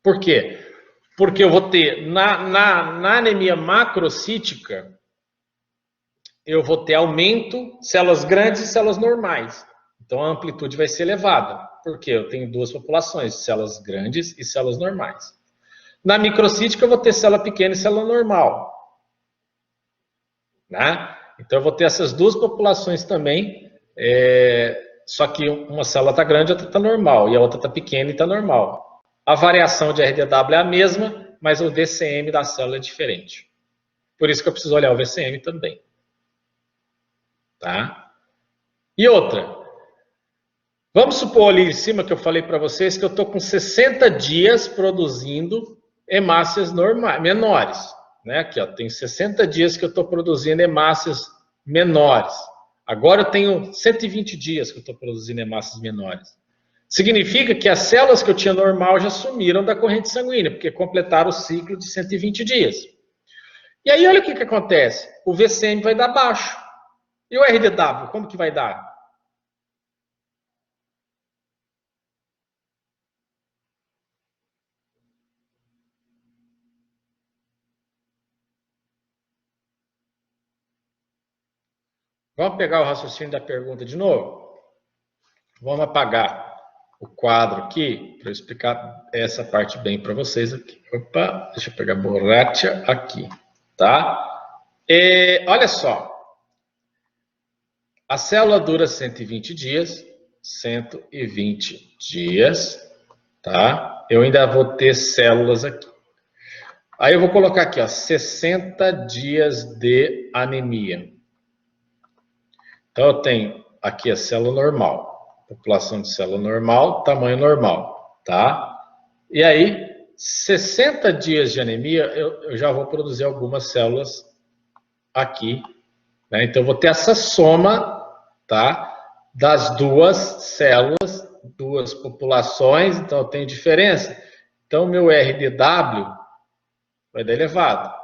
Por quê? Porque eu vou ter, na anemia macrocítica, eu vou ter aumento, células grandes e células normais. Então a amplitude vai ser elevada. Porque eu tenho duas populações, células grandes e células normais. Na microcítica, eu vou ter célula pequena e célula normal. Né? Então eu vou ter essas duas populações também. Só que uma célula está grande e a outra está normal, e a outra está pequena e está normal. A variação de RDW é a mesma, mas o VCM da célula é diferente. Por isso que eu preciso olhar o VCM também. Tá? E outra, vamos supor ali em cima que eu falei para vocês que eu estou com 60 dias produzindo hemácias menores. Né? Aqui, ó, tem 60 dias que eu estou produzindo hemácias menores. Agora eu tenho 120 dias que eu estou produzindo hemácias menores. Significa que as células que eu tinha normal já sumiram da corrente sanguínea, porque completaram o ciclo de 120 dias. E aí, olha o que acontece. O VCM vai dar baixo. E o RDW, como que vai dar? Vamos pegar o raciocínio da pergunta de novo? Vamos apagar o quadro aqui para eu explicar essa parte bem para vocês aqui. Opa, deixa eu pegar a borracha aqui, tá? Olha só. A célula dura 120 dias, 120 dias, tá? Eu ainda vou ter células aqui. Aí eu vou colocar aqui, ó, 60 dias de anemia. Então eu tenho aqui a célula normal, população de célula normal, tamanho normal, tá? E aí, 60 dias de anemia, eu já vou produzir algumas células aqui, né? Então eu vou ter essa soma, tá? Das duas células, duas populações, então eu tenho diferença. Então o meu RDW vai dar elevado.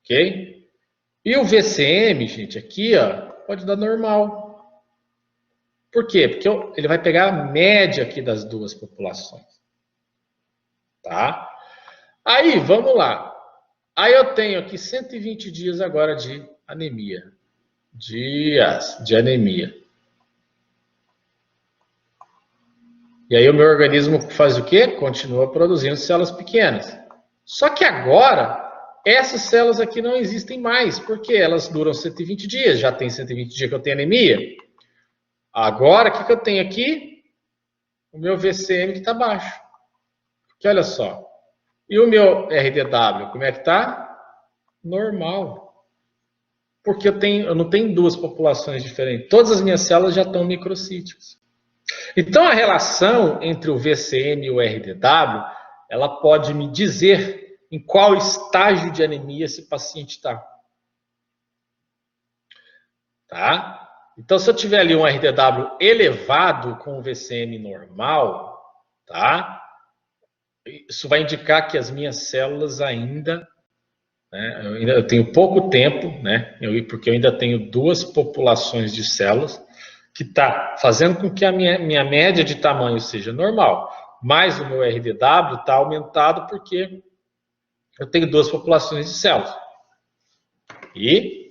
Ok? E o VCM, gente, aqui, ó, pode dar normal. Por quê? Porque ele vai pegar a média aqui das duas populações. Tá? Aí, vamos lá. Aí eu tenho aqui 120 dias agora de anemia. Dias de anemia. E aí o meu organismo faz o quê? Continua produzindo células pequenas. Só que agora, essas células aqui não existem mais, porque elas duram 120 dias. Já tem 120 dias que eu tenho anemia. Agora, o que eu tenho aqui? O meu VCM que está baixo. Porque olha só. E o meu RDW, como é que está? Normal. Porque eu não tenho duas populações diferentes. Todas as minhas células já estão microcíticas. Então, a relação entre o VCM e o RDW, ela pode me dizer em qual estágio de anemia esse paciente está. tá? Então, se eu tiver ali um RDW elevado com o VCM normal, tá? Isso vai indicar que as minhas células ainda, né, eu tenho pouco tempo, né? Porque eu ainda tenho duas populações de células que está fazendo com que a minha média de tamanho seja normal, mas o meu RDW está aumentado porque eu tenho duas populações de células. E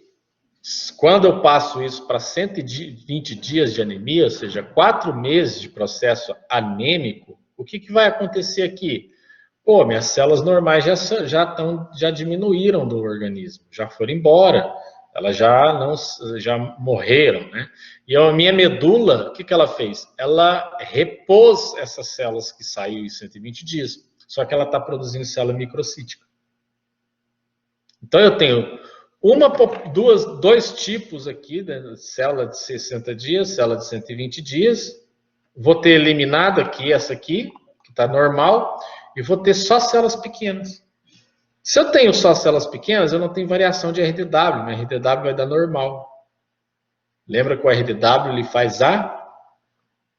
quando eu passo isso para 120 dias de anemia, ou seja, 4 meses de processo anêmico, o que vai acontecer aqui? Pô, minhas células normais já diminuíram do organismo, já foram embora, elas já morreram, né? E a minha medula, o que ela fez? Ela repôs essas células que saíram em 120 dias, só que ela está produzindo célula microcítica. Então eu tenho dois tipos aqui, né? Célula de 60 dias, célula de 120 dias. Vou ter eliminado aqui essa aqui, que está normal, e vou ter só células pequenas. Se eu tenho só células pequenas, eu não tenho variação de RDW. Meu RDW vai dar normal. Lembra que o RDW ele faz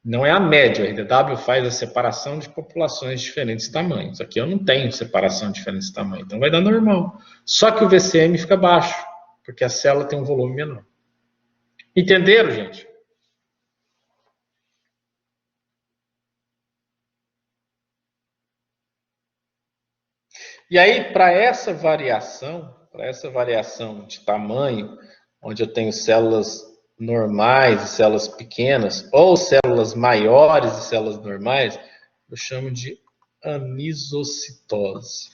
não é a média, o RDW faz a separação de populações de diferentes tamanhos. Aqui eu não tenho separação de diferentes tamanhos, então vai dar normal. Só que o VCM fica baixo, porque a célula tem um volume menor. Entenderam, gente? E aí, para essa variação de tamanho, onde eu tenho células normais e células pequenas, ou células maiores e células normais, eu chamo de anisocitose.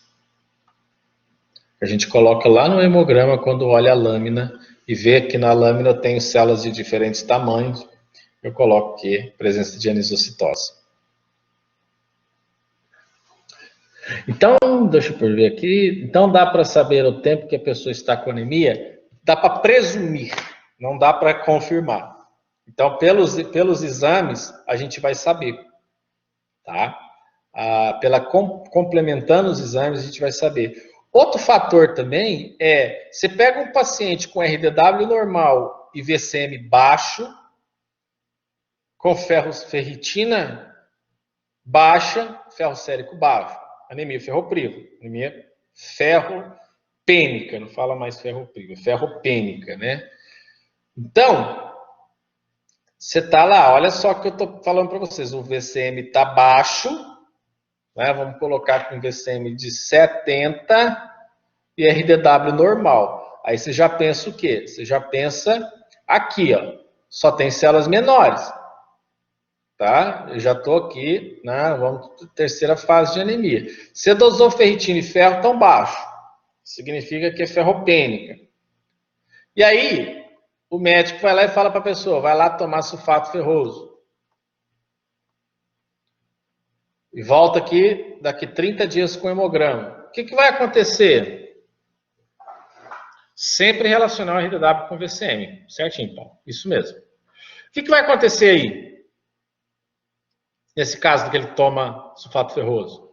A gente coloca lá no hemograma quando olha a lâmina e vê que na lâmina eu tenho células de diferentes tamanhos, eu coloco aqui presença de anisocitose. Então, deixa eu ver aqui. Então, dá para saber o tempo que a pessoa está com anemia? Dá para presumir, não dá para confirmar. Então, pelos exames, a gente vai saber, tá? Complementando os exames, a gente vai saber. Outro fator também é, você pega um paciente com RDW normal e VCM baixo, com ferritina baixa, ferro sérico baixo. Anemia ferropriva, anemia ferropênica, não fala mais ferropriva, ferropênica, né? Então, você tá lá, olha só o que eu tô falando para vocês, o VCM tá baixo, né? Vamos colocar com VCM de 70 e RDW normal. Aí você já pensa o quê? Você já pensa aqui, ó, só tem células menores. Tá? Eu já estou aqui vamos terceira fase de anemia. Se dosou ferritina e ferro tão baixo, significa que é ferropênica. E aí, o médico vai lá e fala para a pessoa, vai lá tomar sulfato ferroso. E volta aqui, daqui 30 dias com o hemograma. O que vai acontecer? Sempre relacionar o RDW com o VCM. Certinho, Paulo? Isso mesmo. O que vai acontecer aí? Nesse caso que ele toma sulfato ferroso.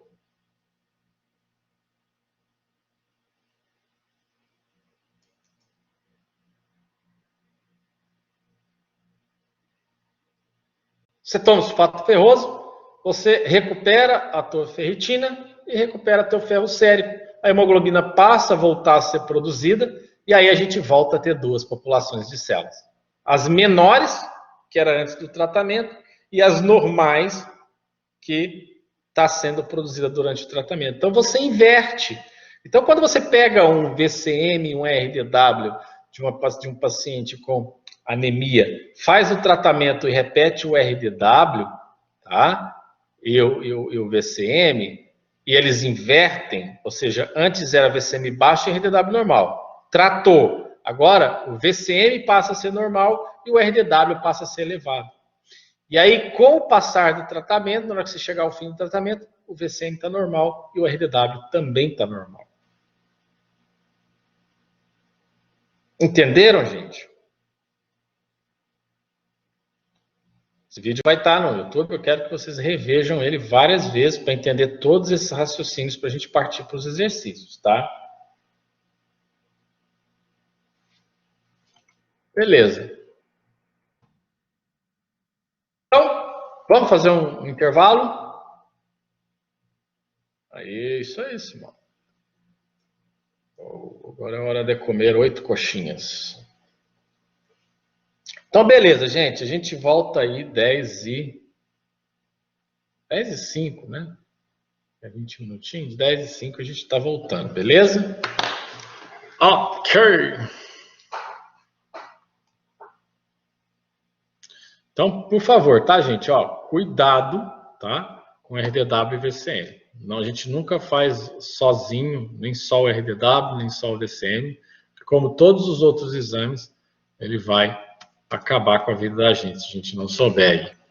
Você toma sulfato ferroso, você recupera a tua ferritina e recupera teu ferro sérico. A hemoglobina passa a voltar a ser produzida e aí a gente volta a ter duas populações de células. As menores, que era antes do tratamento, e as normais, que está sendo produzida durante o tratamento. Então, você inverte. Então, quando você pega um VCM, um RDW de um paciente com anemia, faz o tratamento e repete o RDW, tá? E o VCM, e eles invertem, ou seja, antes era VCM baixo e RDW normal. Tratou. Agora, o VCM passa a ser normal e o RDW passa a ser elevado. E aí, com o passar do tratamento, na hora que você chegar ao fim do tratamento, o VCM está normal e o RDW também está normal. Entenderam, gente? Esse vídeo vai estar no YouTube, eu quero que vocês revejam ele várias vezes para entender todos esses raciocínios para a gente partir para os exercícios, tá? Beleza. Vamos fazer um intervalo? Aí, isso aí, Simão. Agora é hora de comer 8 coxinhas. Então, beleza, gente. A gente volta aí 10 e 5, né? É 20 minutinhos. 10 e 5 a gente tá voltando, beleza? Ok. Então, por favor, tá, gente? Ó, cuidado, tá? Com RDW e VCM. Não, a gente nunca faz sozinho, nem só o RDW, nem só o VCM. Como todos os outros exames, ele vai acabar com a vida da gente, se a gente não souber aí.